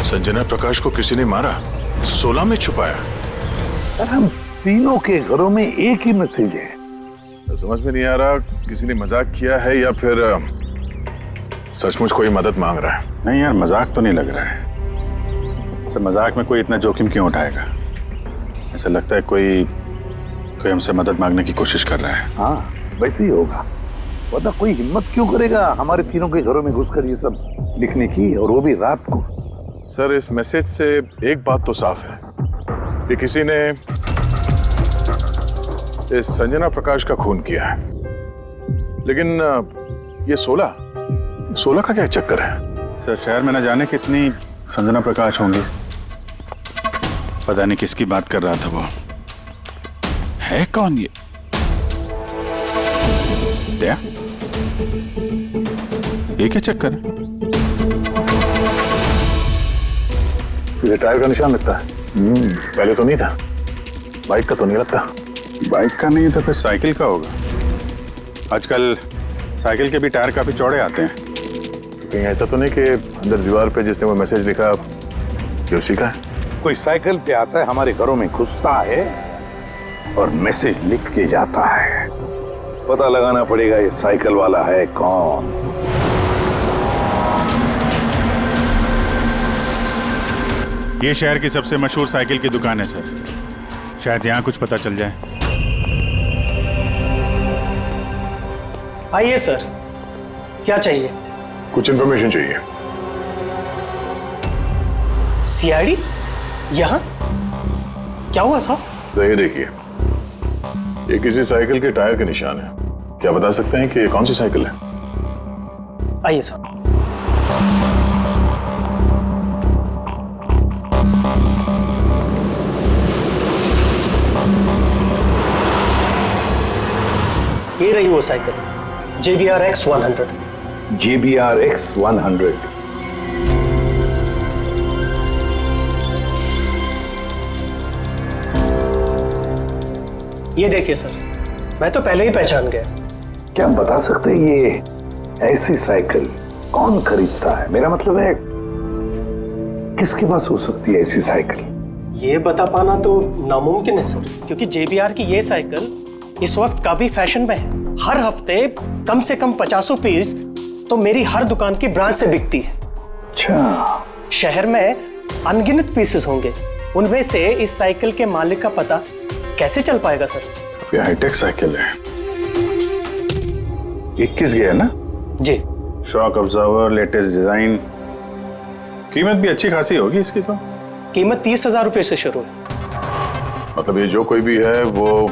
संजना प्रकाश को किसी ने मारा, 16 में छुपाया। सर हम तीनों के घरों में एक ही मैसेज है। समझ में नहीं आ रहा किसी ने मजाक किया है या फिर सचमुच कोई मदद मांग रहा है। नहीं यार, मजाक तो नहीं लग रहा है। सर मजाक में कोई इतना जोखिम क्यों उठाएगा? ऐसा लगता है कोई हमसे मदद मांगने की कोशिश कर रहा है। हाँ वैसे ही होगा, वरना कोई हिम्मत क्यों करेगा हमारे तीनों के घरों में घुसकर ये सब लिखने की, और वो भी रात को। सर इस मैसेज से एक बात तो साफ है कि किसी ने इस संजना प्रकाश का खून किया है। लेकिन ये 16 का क्या चक्कर है? सर शहर में न जाने कितनी संजना प्रकाश होंगी, पता नहीं किसकी बात कर रहा था वो। है कौन ये? दया? ये क्या चक्कर है? ये टायर का निशान लगता है। पहले तो नहीं था। बाइक का तो नहीं लगता। बाइक का नहीं तो फिर साइकिल का होगा। आजकल साइकिल के भी टायर काफी चौड़े आते हैं। कहीं ऐसा तो नहीं कि अंदर दीवार पे जिसने वो मैसेज लिखा ये उसी का है? कोई साइकिल पे आता है, हमारे घरों में घुसता है और मैसेज लिख के जाता है। पता लगाना पड़ेगा ये साइकिल वाला है कौन। ये शहर की सबसे मशहूर साइकिल की दुकान है सर। शायद यहाँ कुछ पता चल जाए। आइए सर, क्या चाहिए? कुछ इंफॉर्मेशन चाहिए। सीआईडी यहाँ? क्या हुआ साहब? तो ये देखिए, ये किसी साइकिल के टायर के निशान है। क्या बता सकते हैं कि कौन सी साइकिल है? आइए सर। ये रही वो cycle, JBR X100। JBR X100। ये देखिए सर, मैं तो पहले ही पहचान गया। क्या बता सकते हैं ये ऐसी साइकिल कौन खरीदता है? मेरा मतलब है किसके पास हो सकती है ऐसी साइकिल? ये बता पाना तो नामुमकिन है सर, क्योंकि JBR की ये साइकिल इस वक्त काफी फैशन में है। हर हफ्ते कम से कम 50 पीस तो मेरी हर दुकान की ब्रांच से बिकती है। अच्छा। शहर में अनगिनत पीसेस होंगे, उनमें से इस साइकिल के मालिक का पता कैसे चल पाएगा सर? ये हाईटेक साइकिल है। 21 गियर ना? जी। Shock absorber, latest design. कीमत भी अच्छी खासी होगी इसकी तो। कीमत 30,000 रुपए से शुरू है। मतलब ये जो कोई भी है वो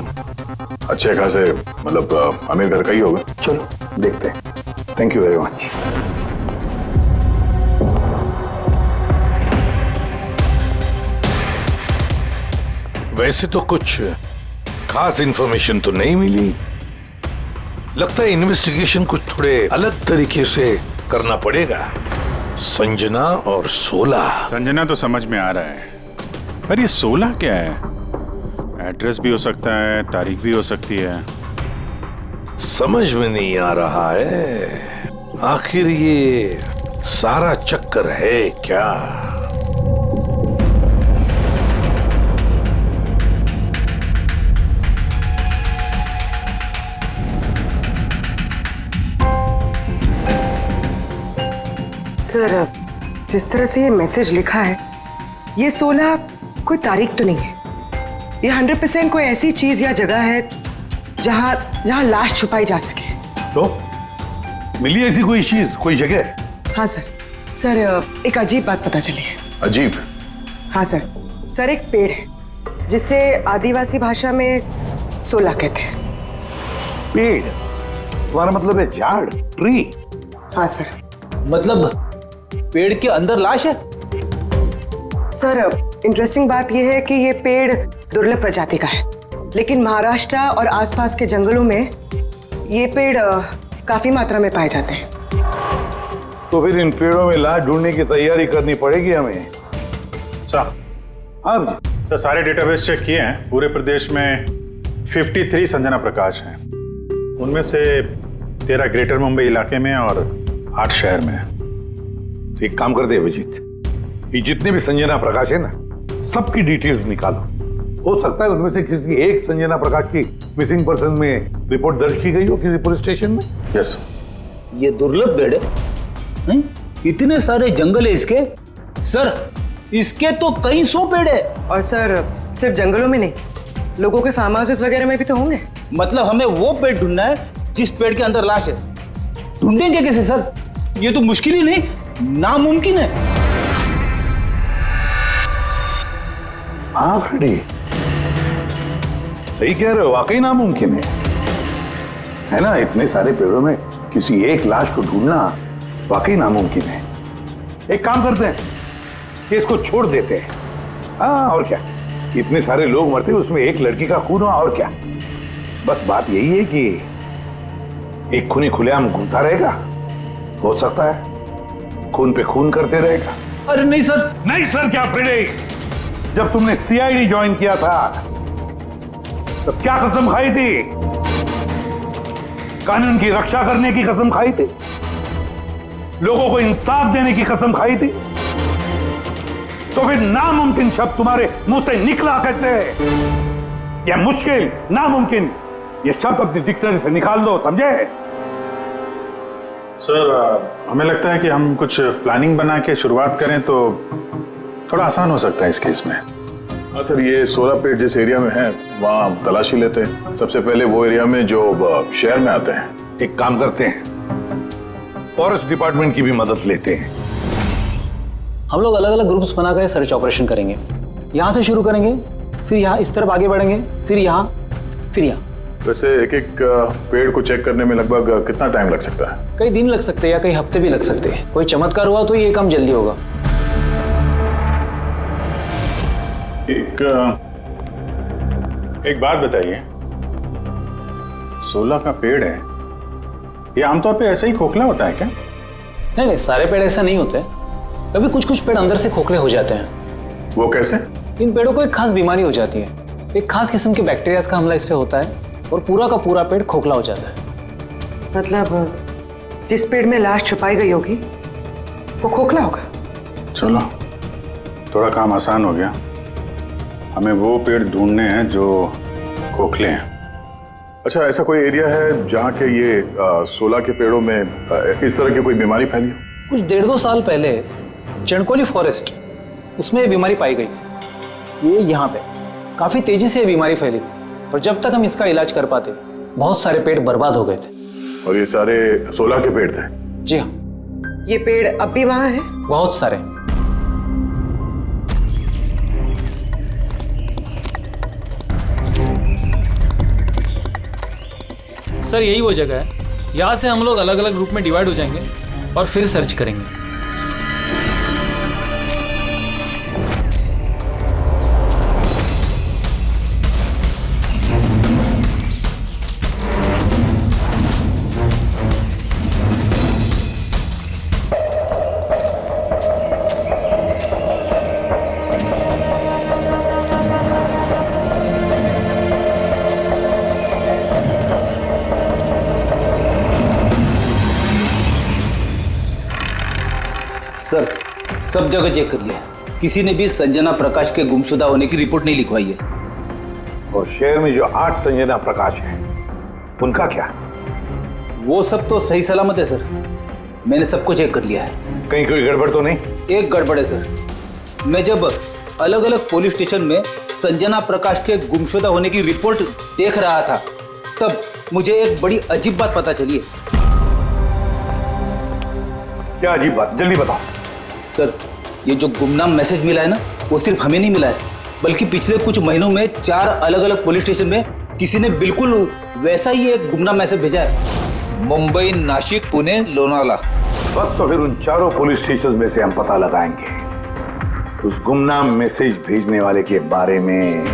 अच्छे खासे, मतलब अमीर घर का ही होगा। चलो देखते हैं। Thank you very much. वैसे तो कुछ खास इंफॉर्मेशन तो नहीं मिली। लगता है इन्वेस्टिगेशन कुछ थोड़े अलग तरीके से करना पड़ेगा। संजना और 16। संजना तो समझ में आ रहा है, पर ये 16 क्या है? एड्रेस भी हो सकता है, तारीख भी हो सकती है। समझ में नहीं आ रहा है आखिर ये सारा चक्कर है क्या? सर, जिस तरह से ये मैसेज लिखा है, ये 16 कोई तारीख तो नहीं है। ये 100% कोई ऐसी चीज या जगह है जहां लाश छुपाई जा सके। तो मिली ऐसी कोई चीज, कोई जगह? हाँ सर, एक अजीब बात पता चली है। अजीब? हाँ सर, एक पेड़ है जिसे आदिवासी भाषा में 16 कहते हैं। पेड़? तुम्हारा मतलब है झाड़, ट्री? हाँ सर। मतलब पेड़ के अंदर लाश है? सर, इंटरेस्टिंग बात यह है कि ये पेड़ दुर्लभ प्रजाति का है, लेकिन महाराष्ट्र और आसपास के जंगलों में ये पेड़ काफी मात्रा में पाए जाते हैं। तो फिर इन पेड़ों में लाश ढूंढने की तैयारी करनी पड़ेगी हमें। सर, हाँ सर, सारे डेटाबेस चेक किए हैं। पूरे प्रदेश में 53 संजना प्रकाश हैं। उनमें से 13 ग्रेटर मुंबई इलाके में और 8 शहर में। तो एक काम कर दे अभिजीत, ये जितने भी संजना प्रकाश है ना, सबकी डिटेल्स निकालो। हो सकता है उनमें से किसी एक संजना प्रकाश की मिसिंग पर्सन में रिपोर्ट दर्ज की गई हो किसी पुलिस स्टेशन में। यस। ये दुर्लभ पेड़ है? इतने सारे जंगल है इसके? सर, इसके तो कई 100 पेड़ है। और सर, सिर्फ जंगलों में नहीं, लोगों के फार्म हाउसेस वगैरह में भी तो होंगे। मतलब हमें वो पेड़ ढूंढना है जिस पेड़ के अंदर लाश है। ढूंढेंगे कैसे सर? ये तो मुश्किल ही नहीं, नामुमकिन है। हाँ फ्रेडी, सही कह रहे हो, वाकई नामुमकिन है ना? इतने सारे पेड़ों में किसी एक लाश को ढूंढना वाकई नामुमकिन है। एक काम करते हैं कि इसको छोड़ देते हैं। हाँ और क्या, इतने सारे लोग मरते उसमें एक लड़की का खून हुआ और क्या। बस बात यही है कि एक खूनी खुलेआम घूमता रहेगा, हो सकता है खून पे खून करते रहेगा। अरे नहीं सर। नहीं सर क्या फ्रेडे, जब तुमने सीआईडी ज्वाइन किया था तब क्या कसम खाई थी? कानून की रक्षा करने की कसम खाई थी, लोगों को इंसाफ देने की कसम खाई थी। तो फिर नामुमकिन शब्द तुम्हारे मुंह से निकला कैसे? यह मुश्किल, नामुमकिन, ये शब्द अपनी डिक्शनरी से निकाल दो, समझे? सर हमें लगता है कि हम कुछ प्लानिंग बना के शुरुआत करें तो थोड़ा आसान हो सकता है इस केस में। हाँ सर, ये 16 पेड़ जिस एरिया में है वहाँ तलाशी लेते हैं। सबसे पहले वो एरिया में जो शहर में आते हैं। एक काम करते हैं, फॉरेस्ट डिपार्टमेंट की भी मदद लेते हैं। हम लोग अलग अलग ग्रुप्स बनाकर सर्च ऑपरेशन करेंगे। यहाँ से शुरू करेंगे, फिर यहाँ इस तरफ आगे बढ़ेंगे, फिर यहाँ, फिर यहाँ। वैसे एक एक पेड़ को चेक करने में लगभग कितना टाइम लग सकता है? कई दिन लग सकते हैं या कई हफ्ते भी लग सकते हैं। कोई चमत्कार हुआ तो ये काम जल्दी होगा। एक बात बताइए, 16 का पेड़ है, ये आमतौर पे ऐसे ही खोखला होता है क्या? नहीं नहीं, सारे पेड़ ऐसे नहीं होते। कभी कुछ कुछ पेड़ अंदर से खोखले हो जाते हैं। वो कैसे? इन पेड़ों को एक खास बीमारी हो जाती है। एक खास किस्म के बैक्टीरिया का हमला इस पे होता है और पूरा का पूरा पेड़ खोखला हो जाता है। मतलब जिस पेड़ में लाश छुपाई गई होगी वो खोखला होगा। चलो थोड़ा काम आसान हो गया। हमें वो पेड़ ढूंढने हैं जो खोखले हैं। अच्छा, ऐसा कोई एरिया है जहाँ के ये 16 के पेड़ों में इस तरह की कोई बीमारी फैली? कुछ 1.5-2 साल पहले चणकोली फॉरेस्ट, उसमें ये बीमारी पाई गई। ये यहाँ पे काफी तेजी से ये बीमारी फैली थी और जब तक हम इसका इलाज कर पाते बहुत सारे पेड़ बर्बाद हो गए थे। और ये सारे 16 के पेड़ थे? जी हाँ। ये पेड़ अब भी वहां है? बहुत सारे। सर यही वो जगह है। यहाँ से हम लोग अलग अलग ग्रुप में डिवाइड हो जाएंगे और फिर सर्च करेंगे। सर सब जगह चेक कर लिया, किसी ने भी संजना प्रकाश के गुमशुदा होने की रिपोर्ट नहीं लिखवाई है। और शहर में जो 8 संजना प्रकाश है उनका क्या? वो सब तो सही सलामत है सर, मैंने सबको चेक कर लिया है। कहीं कोई गड़बड़ तो नहीं? एक गड़बड़ है सर। मैं जब अलग अलग पुलिस स्टेशन में संजना प्रकाश के गुमशुदा होने की रिपोर्ट देख रहा था तब मुझे एक बड़ी अजीब बात पता चली है। क्या अजीब बात? जल्दी बताओ। सर ये जो गुमनाम मैसेज मिला है ना, वो सिर्फ हमें नहीं मिला है, बल्कि पिछले कुछ महीनों में 4 अलग अलग पुलिस स्टेशन में किसी ने बिल्कुल वैसा ही एक गुमनाम मैसेज भेजा है। मुंबई, नासिक, पुणे, लोनावाला। बस तो फिर उन चारों पुलिस स्टेशन में से हम पता लगाएंगे उस गुमनाम मैसेज भेजने वाले के बारे में।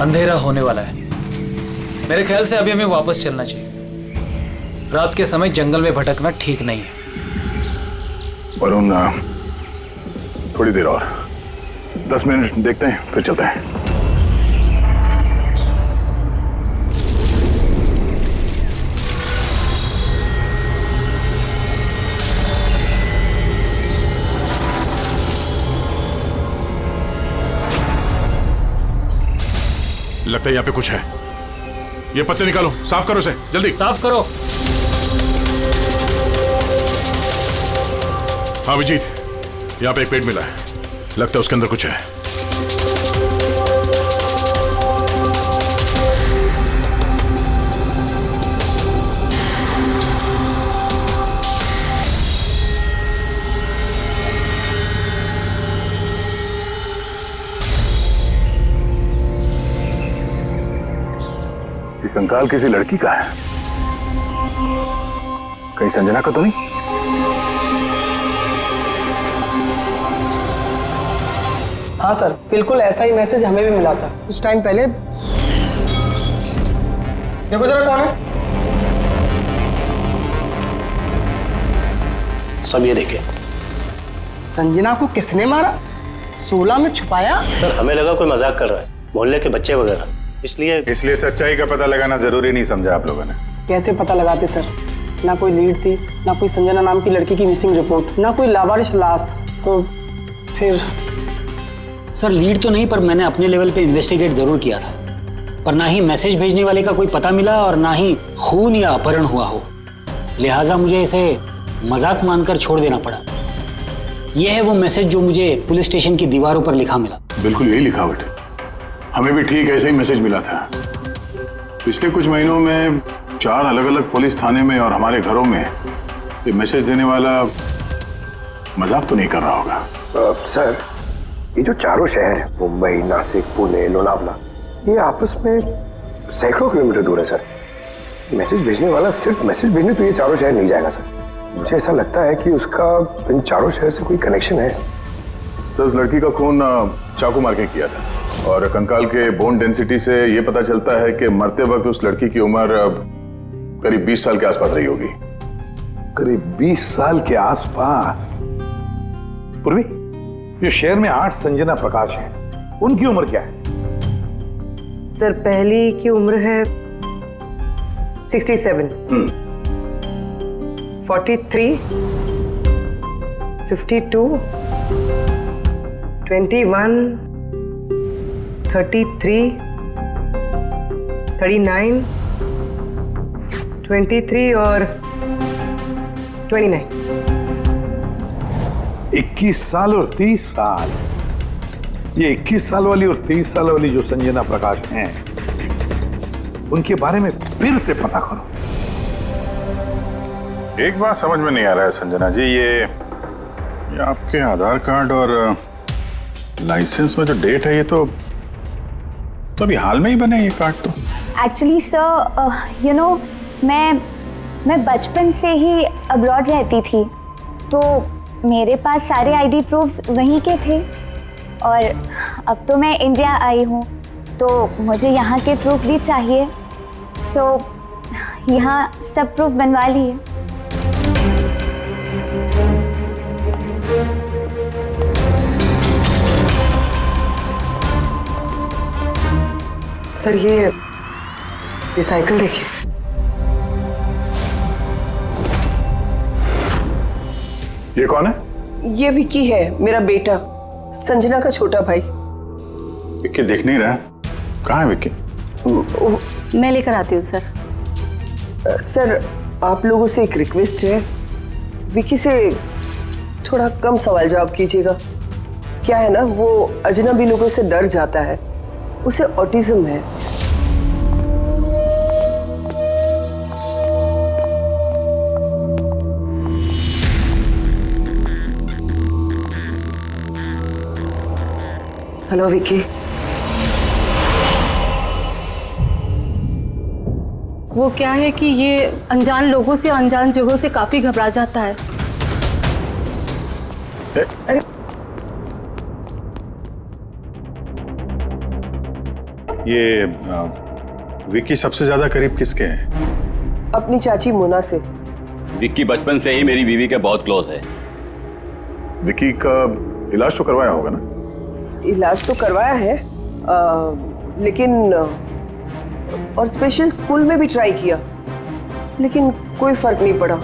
अंधेरा होने वाला है, मेरे ख्याल से अभी हमें वापस चलना चाहिए। रात के समय जंगल में भटकना ठीक नहीं है। वरुण, थोड़ी देर और 10 मिनट देखते हैं फिर चलते हैं। लगता है यहाँ पे कुछ है। ये पत्ते निकालो, साफ करो इसे, जल्दी साफ करो। हाँ विजीत, यहाँ पे एक पेड़ मिला है, लगता है उसके अंदर कुछ है। कंकाल किसी लड़की का है, कहीं संजना का तो नहीं? हाँ सर, बिल्कुल ऐसा ही मैसेज हमें भी मिला था कुछ टाइम पहले। देखो जरा कौन है। सब ये देखे। संजना को किसने मारा? 16 में छुपाया? सर हमें लगा कोई मजाक कर रहा है, मोहल्ले के बच्चे वगैरह, इसलिए सच्चाई का पता लगाना जरूरी नहीं समझा आप लोगों ने। कैसे पता लगाते सर? ना कोई लीड थी, ना कोई संजना नाम की लड़की की मिसिंग रिपोर्ट, ना कोई लावारिश लाश, तो फिर सर लीड तो नहीं, पर मैंने अपने लेवल पे इन्वेस्टिगेट जरूर किया था, पर ना ही मैसेज भेजने वाले का कोई पता मिला और ना ही खून या अपहरण हुआ हो, लिहाजा मुझे इसे मजाक मानकर छोड़ देना पड़ा। यह है वो मैसेज जो मुझे पुलिस स्टेशन की दीवारों पर लिखा मिला। बिल्कुल यही लिखावट है, हमें भी ठीक ऐसे ही मैसेज मिला था। पिछले कुछ महीनों में 4 अलग अलग पुलिस थाने में और हमारे घरों में ये मैसेज देने वाला मजाक तो नहीं कर रहा होगा। सर, ये जो चारों शहर है, मुंबई, नासिक, पुणे, लोनावला, ये आपस में सैकड़ों किलोमीटर दूर है सर। मैसेज भेजने वाला सिर्फ मैसेज भेजने तो ये चारों शहर नहीं जाएगा सर। मुझे ऐसा लगता है कि उसका इन चारों शहर से कोई कनेक्शन है। सर, उस लड़की का खून चाकू मार के किया था और कंकाल के बोन डेंसिटी से ये पता चलता है कि मरते वक्त उस लड़की की उम्र करीब 20 साल के आसपास रही होगी। करीब 20 साल के आसपास। पूर्वी, जो शहर में 8 संजना प्रकाश हैं, उनकी उम्र क्या है? सर पहली की उम्र है 67, 43, 52, 21, 33, 39, 23 और 29। 21 साल और 30 साल। ये 21 साल वाली और 30 साल वाली जो संजना प्रकाश हैं, उनके बारे में फिर से पता करो। एक बात समझ में नहीं आ रहा है संजना जी, ये आपके आधार कार्ड और लाइसेंस में जो डेट है, ये तो अभी हाल में ही बने ये कार्ड तो। एक्चुअली सर, यू नो, मैं बचपन से ही अब्रॉड रहती थी, तो मेरे पास सारे आईडी प्रूफ्स वहीं के थे, और अब तो मैं इंडिया आई हूँ, तो मुझे यहाँ के प्रूफ भी चाहिए, सो यहाँ सब प्रूफ बनवा लिए। सर ये साइकिल देखिए। ये कौन है? ये विक्की है, मेरा बेटा, संजना का छोटा भाई। विक्की दिख नहीं रहा, कहाँ है विक्की? मैं लेकर आती हूँ सर। सर आप लोगों से एक रिक्वेस्ट है, विक्की से थोड़ा कम सवाल जवाब कीजिएगा। क्या है ना, वो अजनबी लोगों से डर जाता है, उसे ऑटिज्म है। हेलो विक्की। वो क्या है कि ये अनजान लोगों से, अनजान जगहों से काफी घबरा जाता है। अरे ये विक्की सबसे ज्यादा करीब किसके है? अपनी चाची मोना से। विक्की बचपन से ही मेरी बीवी के बहुत क्लोज है। विक्की का इलाज तो करवाया होगा ना? इलाज तो करवाया है, लेकिन और स्पेशल स्कूल में भी ट्राई किया, लेकिन कोई फर्क नहीं पड़ा,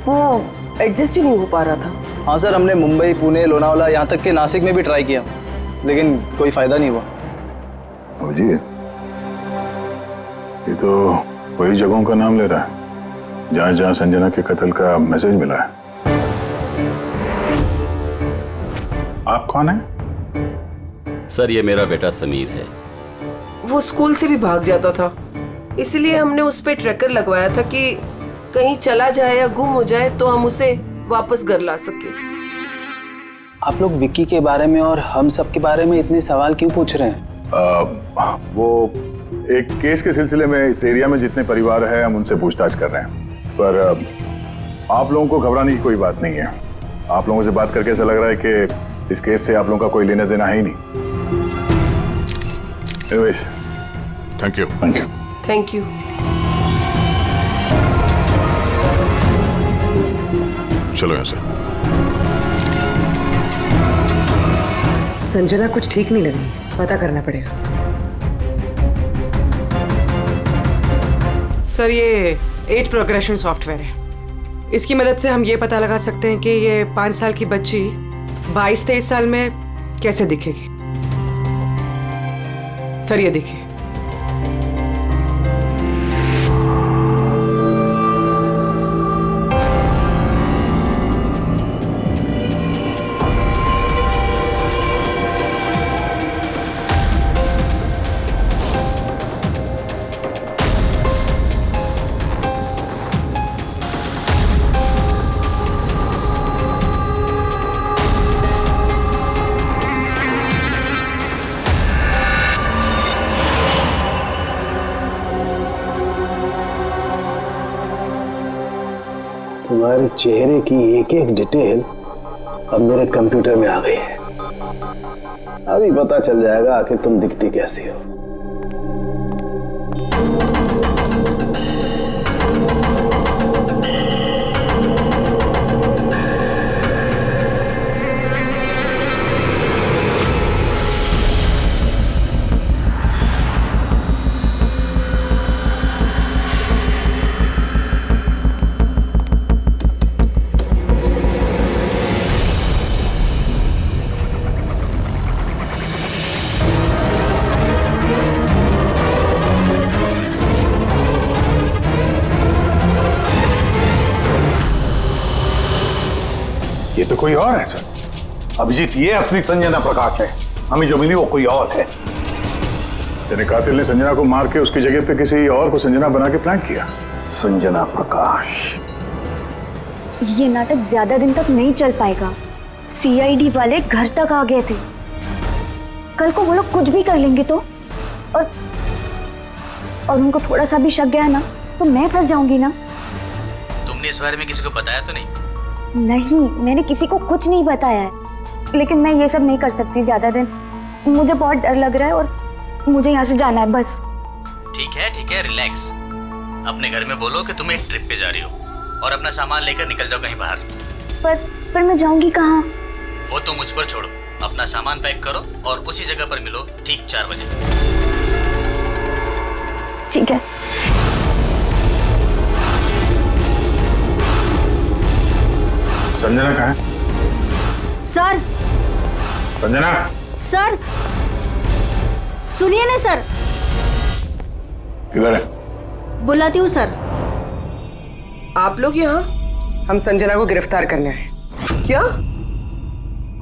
वो एडजस्ट ही नहीं हो पा रहा था। हाँ सर, हमने मुंबई, पुणे, लोनावला, यहाँ तक के नासिक में भी ट्राई किया, लेकिन कोई फायदा नहीं हुआ। अभिजीत, ये तो वही जगहों का नाम ले रहा है जहाँ जहाँ संजना के कत्ल का मैसेज मिला है। आप कौन है? सर ये मेरा बेटा समीर है। वो स्कूल से भी भाग जाता था, इसलिए हमने उस पे ट्रैकर लगवाया था कि कहीं चला जाए या गुम हो जाए तो हम उसे वापस घर ला सके। आप लोग विक्की के बारे में और हम सब के बारे में इतने सवाल क्यों पूछ रहे हैं? वो एक केस के सिलसिले में इस एरिया में जितने परिवार हैं, हम उनसे पूछताछ कर रहे हैं, पर आप लोगों को घबराने की कोई बात नहीं है। आप लोगों से बात करके ऐसा लग रहा है कि इस केस से आप लोगों का कोई लेना देना है ही नहीं। Anyways, thank you. Thank you. Thank you. चलो यहाँ से। संजना कुछ ठीक नहीं लग रही, पता करना पड़ेगा। सर, ये एज प्रोग्रेशन सॉफ्टवेयर है। इसकी मदद से हम ये पता लगा सकते हैं कि ये 5 साल की बच्ची 22-23 साल में कैसे दिखेगी। सर, ये देखिए। तुम्हारे चेहरे की एक एक डिटेल अब मेरे कंप्यूटर में आ गई है। अभी पता चल जाएगा आखिर तुम दिखती कैसी हो। ये तो कोई और है सर। अभिजीत, ये असली संजना प्रकाश है। हमें जो मिली वो कोई और है। तेरे कातिल ने संजना को मार के उसकी जगह पे किसी और को संजना बना के प्लान किया। संजना प्रकाश। ये नाटक ज्यादा दिन तक नहीं चल पाएगा। सीआईडी वाले घर तक आ गए थे। कल को वो लोग कुछ भी कर लेंगे तो, और उनको थोड़ा सा भी शक गया ना तो मैं फंस जाऊंगी ना। तुमने इस बारे में किसी को बताया तो नहीं? नहीं, मैंने किसी को कुछ नहीं बताया है, लेकिन मैं ये सब नहीं कर सकती ज्यादा दिन। मुझे बहुत डर लग रहा है और मुझे यहाँ से जाना है बस। ठीक है, रिलैक्स। अपने घर में बोलो कि तुम एक ट्रिप पे जा रही हो और अपना सामान लेकर निकल जाओ कहीं बाहर। पर मैं जाऊंगी कहाँ? वो तो मुझ पर छोड़ो। अपना सामान पैक करो और उसी जगह पर मिलो ठीक 4 बजे। ठीक है। संजना कहाँ है? सर। संजना। सर, सुनिए ना सर। किधर है? बुलाती हूँ सर। आप लोग यहाँ? हम संजना को गिरफ्तार करने आए। क्या?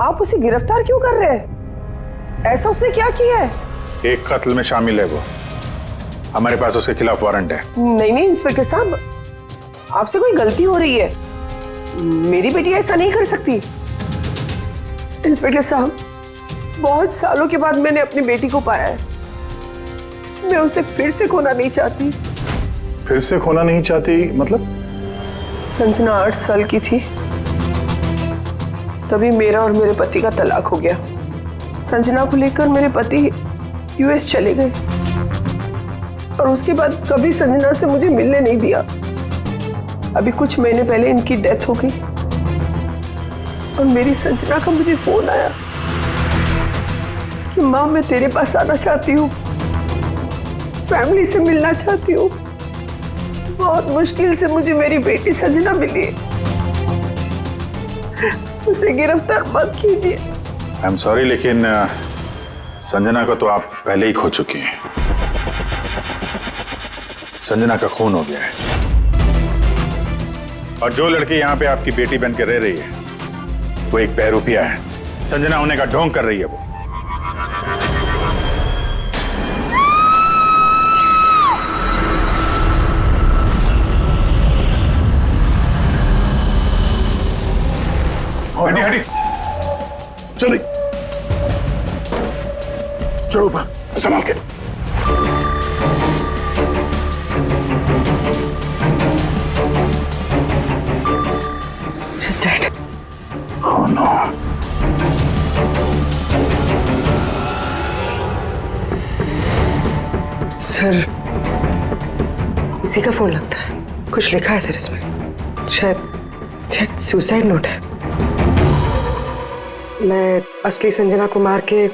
आप उसे गिरफ्तार क्यों कर रहे हैं? ऐसा उसने क्या किया है? एक कत्ल में शामिल है वो। हमारे पास उसके खिलाफ वारंट है। नहीं इंस्पेक्टर साहब, आपसे कोई गलती हो रही है। मेरी बेटी ऐसा नहीं कर सकती। इंस्पेक्टर साहब, बहुत सालों के बाद मैंने अपनी बेटी को पाया है। मैं उसे फिर से खोना नहीं चाहती। फिर से खोना नहीं चाहती मतलब? संजना 8 साल की थी, तभी मेरा और मेरे पति का तलाक हो गया। संजना को लेकर मेरे पति यूएस चले गए और उसके बाद कभी संजना से मुझे मिलने नहीं दिया। अभी कुछ महीने पहले इनकी डेथ हो गई और मेरी संजना का मुझे फोन आया कि माँ, मैं तेरे पास आना चाहती हूँ, फैमिली से मिलना चाहती हूँ। बहुत मुश्किल से मुझे मेरी बेटी संजना मिली है। उसे गिरफ्तार मत कीजिए। आई एम सॉरी, लेकिन संजना को तो आप पहले ही खो चुकी हैं। संजना का खून हो गया है और जो लड़की यहाँ पे आपकी बेटी बन के रह रही है वो एक बहरूपिया है। संजना होने का ढोंग कर रही है वो। हटी हटी, चलिए चलो ऊपर, संभाल के। She's dead. Oh no. Sir, इसी का फोन लगता है। कुछ लिखा है सर इसमें, शायद सुसाइड नोट है। मैं असली संजना को मार के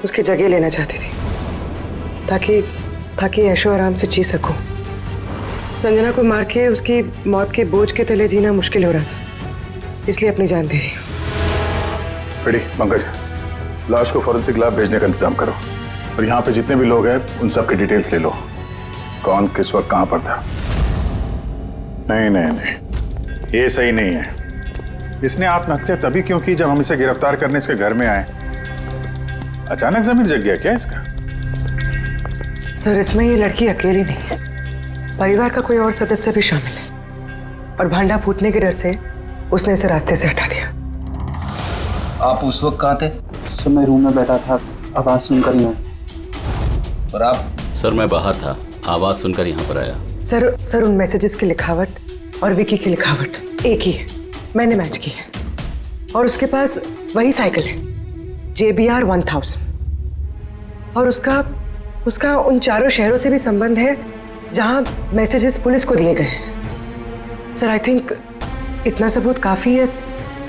उसकी जगह लेना चाहती थी, ताकि ऐशो आराम से जी सकूं। संजना को मार के उसकी मौत के बोझ के तले जीना मुश्किल हो रहा था, इसलिए अपनी जान दे रही हूँ। रेडी पंकज, लाश को फॉरेंसिक लैब भेजने का इंतजाम करो और यहाँ पे जितने भी लोग हैं उन सब की डिटेल्स ले लो, कौन किस वक्त कहाँ पर था। नहीं नहीं नहीं, ये सही नहीं है। इसने आत्महत्या तभी क्यों की जब हम इसे गिरफ्तार करने इसके घर में आए। अचानक जमीन जग गया क्या इसका? सर, इसमें ये लड़की अकेली नहीं है, परिवार का कोई और सदस्य भी शामिल है और भांडा फूटने के डर से उसने इसे रास्ते से हटा दिया। आप उस वक्त कहाँ थे? सर मैं रूम में बैठा था, आवाज सुनकर ही आया। और आप? सर मैं बाहर था, आवाज सुनकर यहाँ पर आया। सर उन मैसेजेस की लिखावट और विकी की लिखावट एक ही है, मैंने मैच की है। और उसके पास वही साइकिल है, JBR 1000, और उसका उन चारों शहरों से भी संबंध है जहां मैसेजेस पुलिस को दिए गए हैं। सर, आई थिंक इतना सबूत काफी है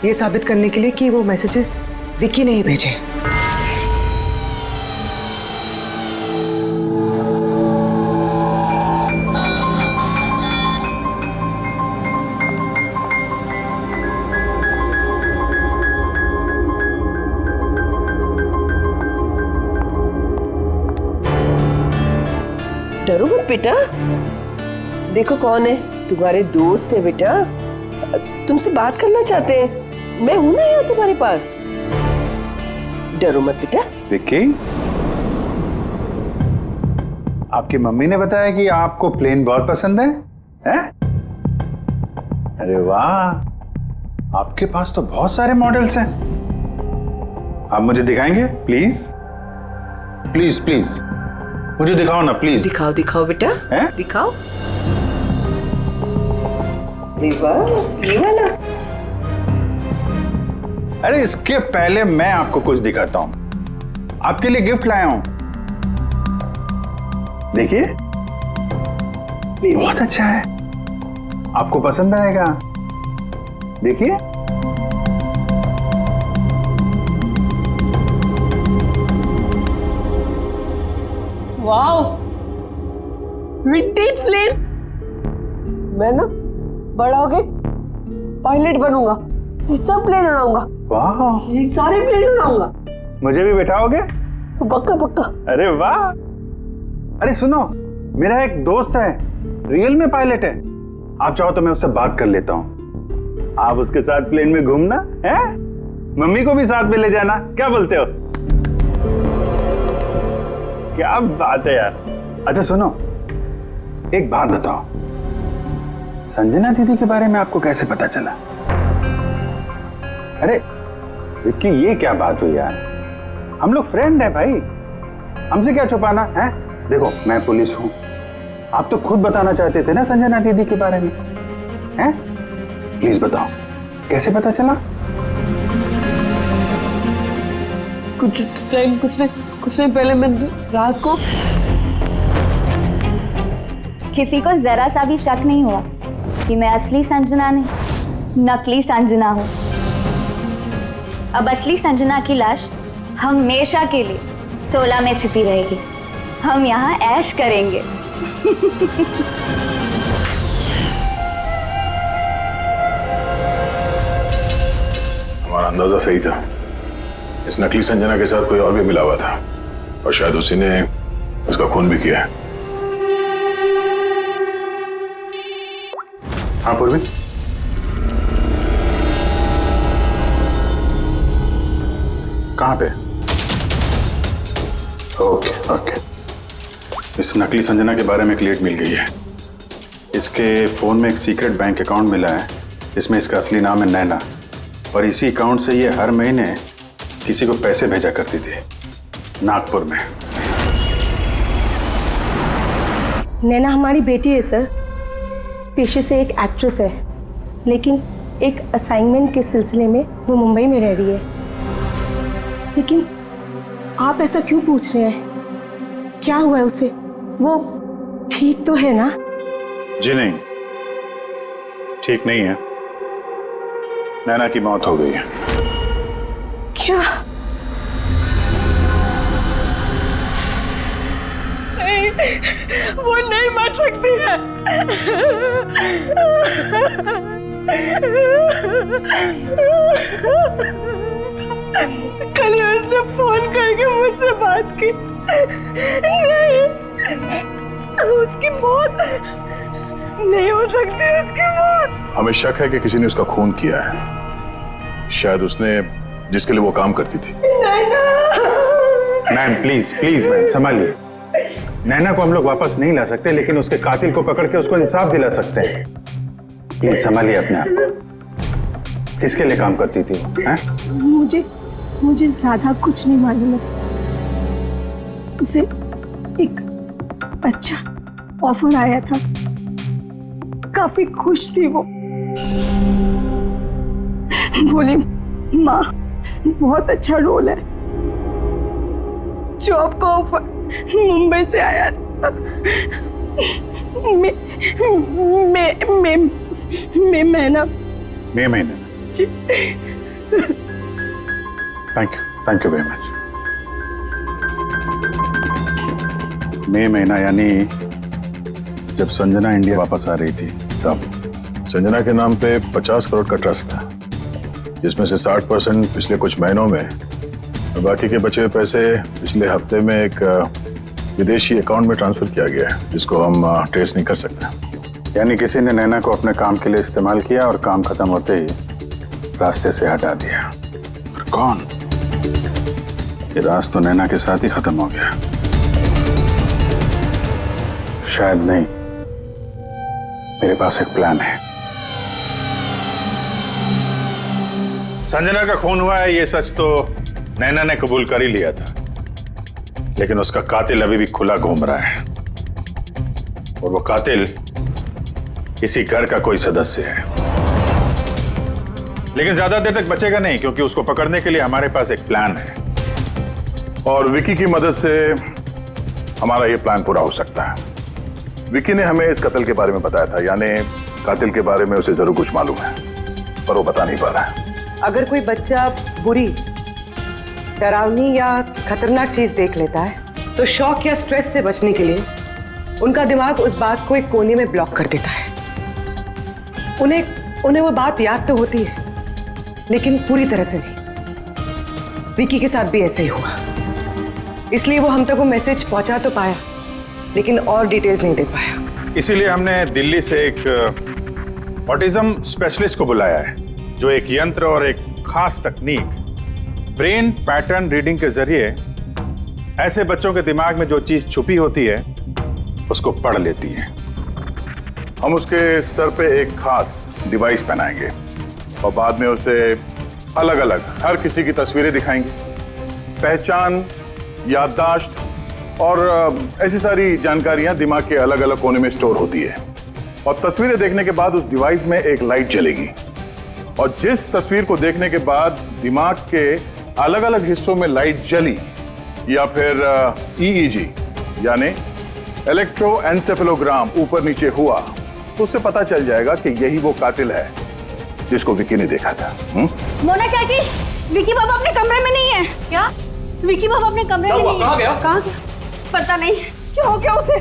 ये साबित करने के लिए कि वो मैसेजेस विकी ने ही भेजे। डरो मत बेटा, देखो कौन है, तुम्हारे दोस्त है बेटा, तुमसे बात करना चाहते हैं। मैं हूं ना यहाँ तुम्हारे पास, डरो मत बेटा। विक्की, आपकी मम्मी ने बताया कि आपको प्लेन बहुत पसंद है, हैं? अरे वाह, आपके पास तो बहुत सारे मॉडल्स हैं। आप मुझे दिखाएंगे प्लीज? प्लीज प्लीज मुझे दिखाओ ना प्लीज। दिखाओ दिखाओ बेटा, दिखाओ। ये वाला। अरे इसके पहले मैं आपको कुछ दिखाता हूं, आपके लिए गिफ्ट लाया हूं, देखिए बहुत अच्छा है, आपको पसंद आएगा, देखिए। Wow, vintage plane. मैं ना बड़ा होके पायलट बनूंगा, ये सब प्लेन उड़ाऊंगा। वाह, ये सारे प्लेन उड़ाऊंगा। मुझे भी बैठाओगे? पक्का पक्का। अरे वाह, अरे सुनो, मेरा एक दोस्त है, रियल में पायलट है, आप चाहो तो मैं उससे बात कर लेता हूँ, आप उसके साथ प्लेन में घूमना है, मम्मी को भी साथ में ले जाना, क्या बोलते हो? क्या बात है यार। अच्छा सुनो, एक बात बताओ, संजना दीदी के बारे में आपको कैसे पता चला? अरे विक्की, ये क्या बात हुई यार, हम लोग फ्रेंड है भाई, हमसे क्या छुपाना है? देखो मैं पुलिस हूं, आप तो खुद बताना चाहते थे ना संजना दीदी के बारे में, हैं? प्लीज बताओ कैसे पता चला? कुछ नहीं पहले मैं रात को किसी को जरा सा भी शक नहीं हुआ कि मैं असली संजना नहीं, नकली संजना हूँ। अब असली संजना की लाश हमेशा के लिए 16 में छिपी रहेगी। हम यहाँ ऐश करेंगे। हमारा अंदाजा सही था, इस नकली संजना के साथ कोई और भी मिला हुआ था और शायद उसी ने उसका खून भी किया है। हाँ पूर्वी, कहाँ पे? ओके ओके, इस नकली संजना के बारे में एक लीड मिल गई है। इसके फोन में एक सीक्रेट बैंक अकाउंट मिला है, इसमें इसका असली नाम है नैना, और इसी अकाउंट से ये हर महीने किसी को पैसे भेजा करती थी नागपुर में। नैना हमारी बेटी है सर, पेशे से एक एक्ट्रेस है, लेकिन एक असाइनमेंट के सिलसिले में वो मुंबई में रह रही है। लेकिन आप ऐसा क्यों पूछ रहे हैं? क्या हुआ है उसे? वो ठीक तो है ना? जी नहीं, ठीक नहीं है। नैना की मौत हो गई है। क्या? नहीं, वो नहीं मर सकती है। कल ही उसने फोन करके मुझसे बात की। नहीं, उसकी मौत नहीं हो सकती, उसकी मौत। हमें शक है कि किसी ने उसका खून किया है। शायद उसने जिसके लिए वो काम करती थी। मैम प्लीज प्लीज मैम संभालिए। नैना को हम लोग वापस नहीं ला सकते, लेकिन उसके कातिल को पकड़ के उसको इंसाफ दिला सकते हैं। प्लीज संभालिए अपने आप को। किसके लिए काम करती थी वो? मुझे ज्यादा कुछ नहीं मालूम है। उसे एक अच्छा ऑफर आया था, काफी खुश थी वो। बोली माँ बहुत अच्छा रोल है। जॉब का ऑफर मुंबई से आया था। मई महीने। Thank you very much. मई महीना यानी जब संजना इंडिया वापस आ रही थी तब। संजना के नाम पे 50 करोड़ का ट्रस्ट था, जिसमें से 60% पिछले कुछ महीनों में और बाकी के बचे हुए पैसे पिछले हफ्ते में एक विदेशी अकाउंट में ट्रांसफर किया गया है, जिसको हम ट्रेस नहीं कर सकते। यानी किसी ने नैना को अपने काम के लिए इस्तेमाल किया और काम खत्म होते ही रास्ते से हटा दिया। पर कौन? ये राज तो नैना के साथ ही खत्म हो गया। शायद नहीं, मेरे पास एक प्लान है। संजना का खून हुआ है, ये सच तो नैना ने कबूल कर ही लिया था, लेकिन उसका कातिल अभी भी खुला घूम रहा है। और वो कातिल इसी घर का कोई सदस्य है। लेकिन ज्यादा देर तक बचेगा नहीं, क्योंकि उसको पकड़ने के लिए हमारे पास एक प्लान है और विकी की मदद से हमारा ये प्लान पूरा हो सकता है। विकी ने हमें इस कत्ल के बारे में बताया था, यानी कातिल के बारे में उसे जरूर कुछ मालूम है, पर वो बता नहीं पा रहा है। अगर कोई बच्चा बुरी, डरावनी या खतरनाक चीज देख लेता है तो शॉक या स्ट्रेस से बचने के लिए उनका दिमाग उस बात को एक कोने में ब्लॉक कर देता है। उन्हें वो बात याद तो होती है, लेकिन पूरी तरह से नहीं। विकी के साथ भी ऐसे ही हुआ, इसलिए वो हम तक वो मैसेज पहुंचा तो पाया, लेकिन और डिटेल्स नहीं दे पाया। इसीलिए हमने दिल्ली से एक ऑटिज्म स्पेशलिस्ट को बुलाया है, जो एक यंत्र और एक खास तकनीक ब्रेन पैटर्न रीडिंग के जरिए ऐसे बच्चों के दिमाग में जो चीज छुपी होती है उसको पढ़ लेती है। हम उसके सर पे एक खास डिवाइस पहनाएंगे और बाद में उसे अलग अलग हर किसी की तस्वीरें दिखाएंगे। पहचान, याददाश्त और ऐसी सारी जानकारियां दिमाग के अलग अलग कोने में स्टोर होती है। और तस्वीरें देखने के बाद उस डिवाइस में एक लाइट जलेगी और जिस तस्वीर को देखने के बाद दिमाग के अलग अलग हिस्सों में लाइट जली या फिर EEG यानी इलेक्ट्रोएन्सेफेलोग्राम ऊपर नीचे हुआ, तो उससे पता चल जाएगा कि यही वो कातिल है जिसको विकी ने देखा था। मोना चाची, विकी बाबा अपने कमरे में नहीं है। क्या? विकी बाबा अपने कमरे में नहीं है। कहाँ गया? कहाँ गया? पता नहीं। क्या हो गया उसे?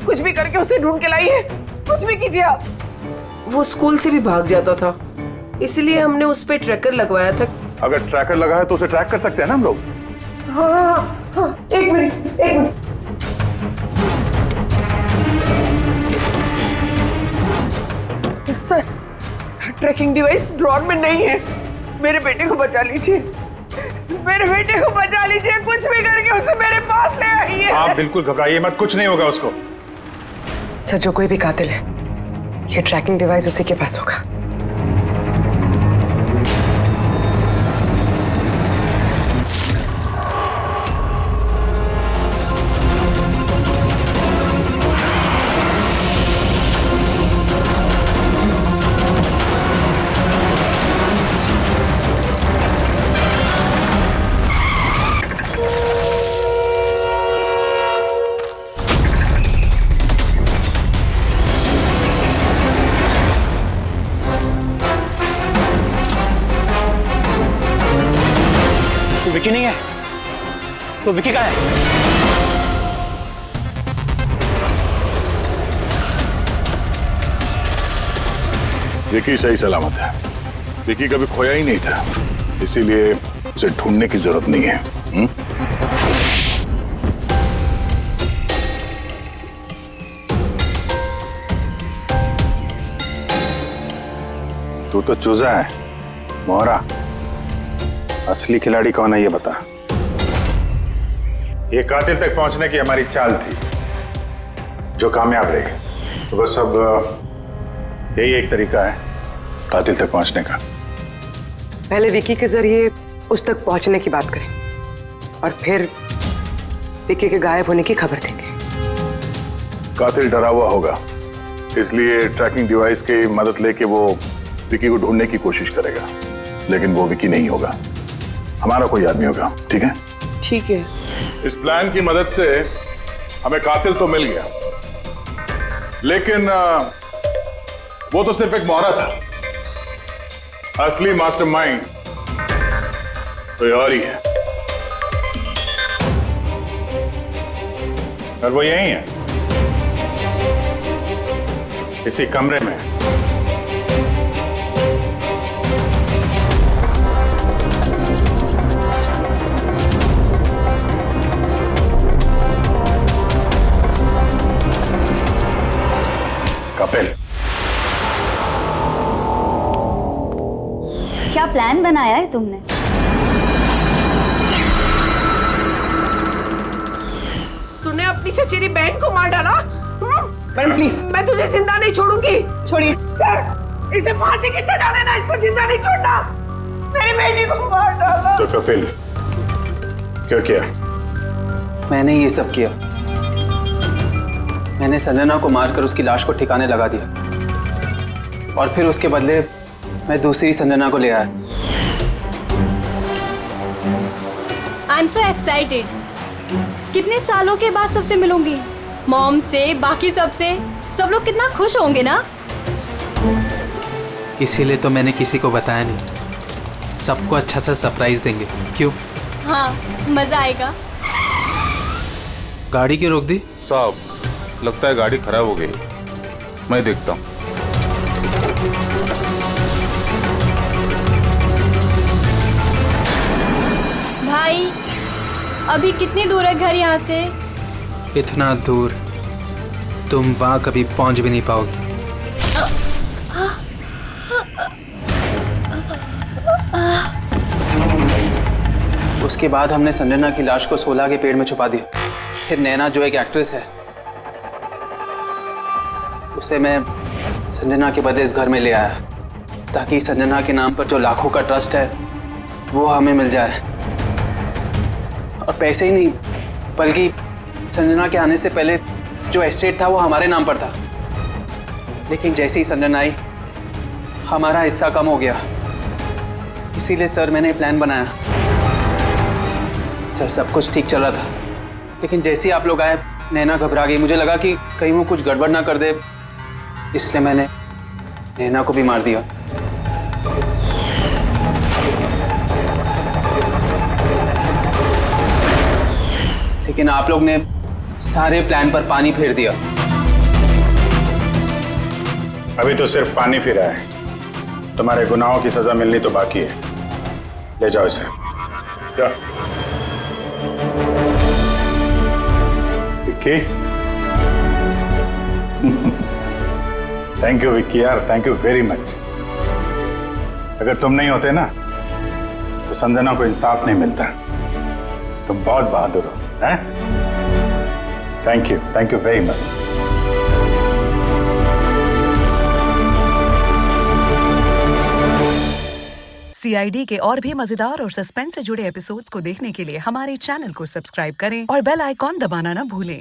कुछ भी करके उसे ढूंढ के लाइए, कुछ भी कीजिए आप। वो स्कूल से भी भाग जाता था, इसलिए हमने उस पे ट्रैकर लगवाया था। अगर ट्रैकर लगा है तो उसे ट्रैक कर सकते हैं ना हम लोग। हाँ, एक minute. Sir, tracking device drawer में नहीं है। मेरे बेटे को बचा लीजिए, मेरे बेटे को बचा लीजिए, कुछ भी करके उसे मेरे पास ले आइए। आप बिल्कुल घबराइए मत, कुछ नहीं होगा उसको। सर, जो कोई भी कातिल है, ये ट्रैकिंग डिवाइस उसी के पास होगा। तू विकी नहीं है? तो विकी कहाँ है? विकी सही सलामत है। विकी कभी खोया ही नहीं था, इसीलिए उसे ढूंढने की जरूरत नहीं है। तू तो चूजा है मोहरा, असली खिलाड़ी कौन है ये बता। ये कातिल तक पहुंचने की हमारी चाल थी जो कामयाब रही। तो बस अब यही एक तरीका है कातिल तक पहुंचने का। पहले विकी के जरिए उस तक पहुंचने की बात करें और फिर विकी के गायब होने की खबर देंगे। कातिल डरा हुआ होगा, इसलिए ट्रैकिंग डिवाइस की मदद लेके वो विकी को ढूंढने की कोशिश करेगा, लेकिन वो विकी नहीं होगा, हमारा कोई आदमी होगा। ठीक है? ठीक है। इस प्लान की मदद से हमें कातिल तो मिल गया, लेकिन वो तो सिर्फ एक मोहरा था। असली मास्टरमाइंड कोई और ही है, और वो यही है, इसी कमरे में। कपिल, क्या प्लान बनाया है तुमने? तूने अपनी चचेरी बहन को मार डाला? मैडम प्लीज, मैं तुझे जिंदा नहीं छोड़ूंगी। छोड़िए सर, इसे फांसी की सजा देना, इसको जिंदा नहीं छोड़ना। मेरी बेटी को मार डाला। तो कपिल क्या किया? मैंने ये सब किया। मैंने संजना को मारकर उसकी लाश को ठिकाने लगा दिया और फिर उसके बदले मैं दूसरी संजना को ले आया। I am so excited. कितने सालों के बाद सबसे मिलूंगी, मॉम से, बाकी सबसे। सब लोग कितना खुश होंगे ना। इसीलिए तो मैंने किसी को बताया नहीं। सबको अच्छा सा सरप्राइज देंगे। क्यों? हाँ, मजा आएगा। गाड़ी क्यों रोक दी? साहब, लगता है गाड़ी खराब हो गई, मैं देखता हूँ। भाई, अभी कितनी दूर है घर यहाँ से? इतना दूर तुम वहां कभी पहुंच भी नहीं पाओगी। उसके बाद हमने संजना की लाश को सोला के पेड़ में छुपा दिया। फिर नैना जो एक एक्ट्रेस है, उसे मैं संजना के बदले इस घर में ले आया ताकि संजना के नाम पर जो लाखों का ट्रस्ट है वो हमें मिल जाए। और पैसे ही नहीं, बल्कि संजना के आने से पहले जो एस्टेट था वो हमारे नाम पर था। लेकिन जैसे ही संजना आई, हमारा हिस्सा कम हो गया। इसीलिए सर मैंने प्लान बनाया। सर सब कुछ ठीक चल रहा था, लेकिन जैसे ही आप लोग आए, नैना घबरा गई। मुझे लगा कि कहीं वो कुछ गड़बड़ ना कर दे, इसलिए मैंने नैना को भी मार दिया। लेकिन आप लोग ने सारे प्लान पर पानी फेर दिया। अभी तो सिर्फ पानी फिरा है, तुम्हारे गुनाहों की सजा मिलनी तो बाकी है। ले जाओ इसे। क्या विक्की? थैंक यू विक्की यार, थैंक यू वेरी मच। अगर तुम नहीं होते ना तो संजना को इंसाफ नहीं मिलता। तुम बहुत बहादुर हो, हैं? Thank you very much. CID के और भी मजेदार और सस्पेंस से जुड़े एपिसोड्स को देखने के लिए हमारे चैनल को सब्सक्राइब करें और बेल आइकॉन दबाना ना भूलें।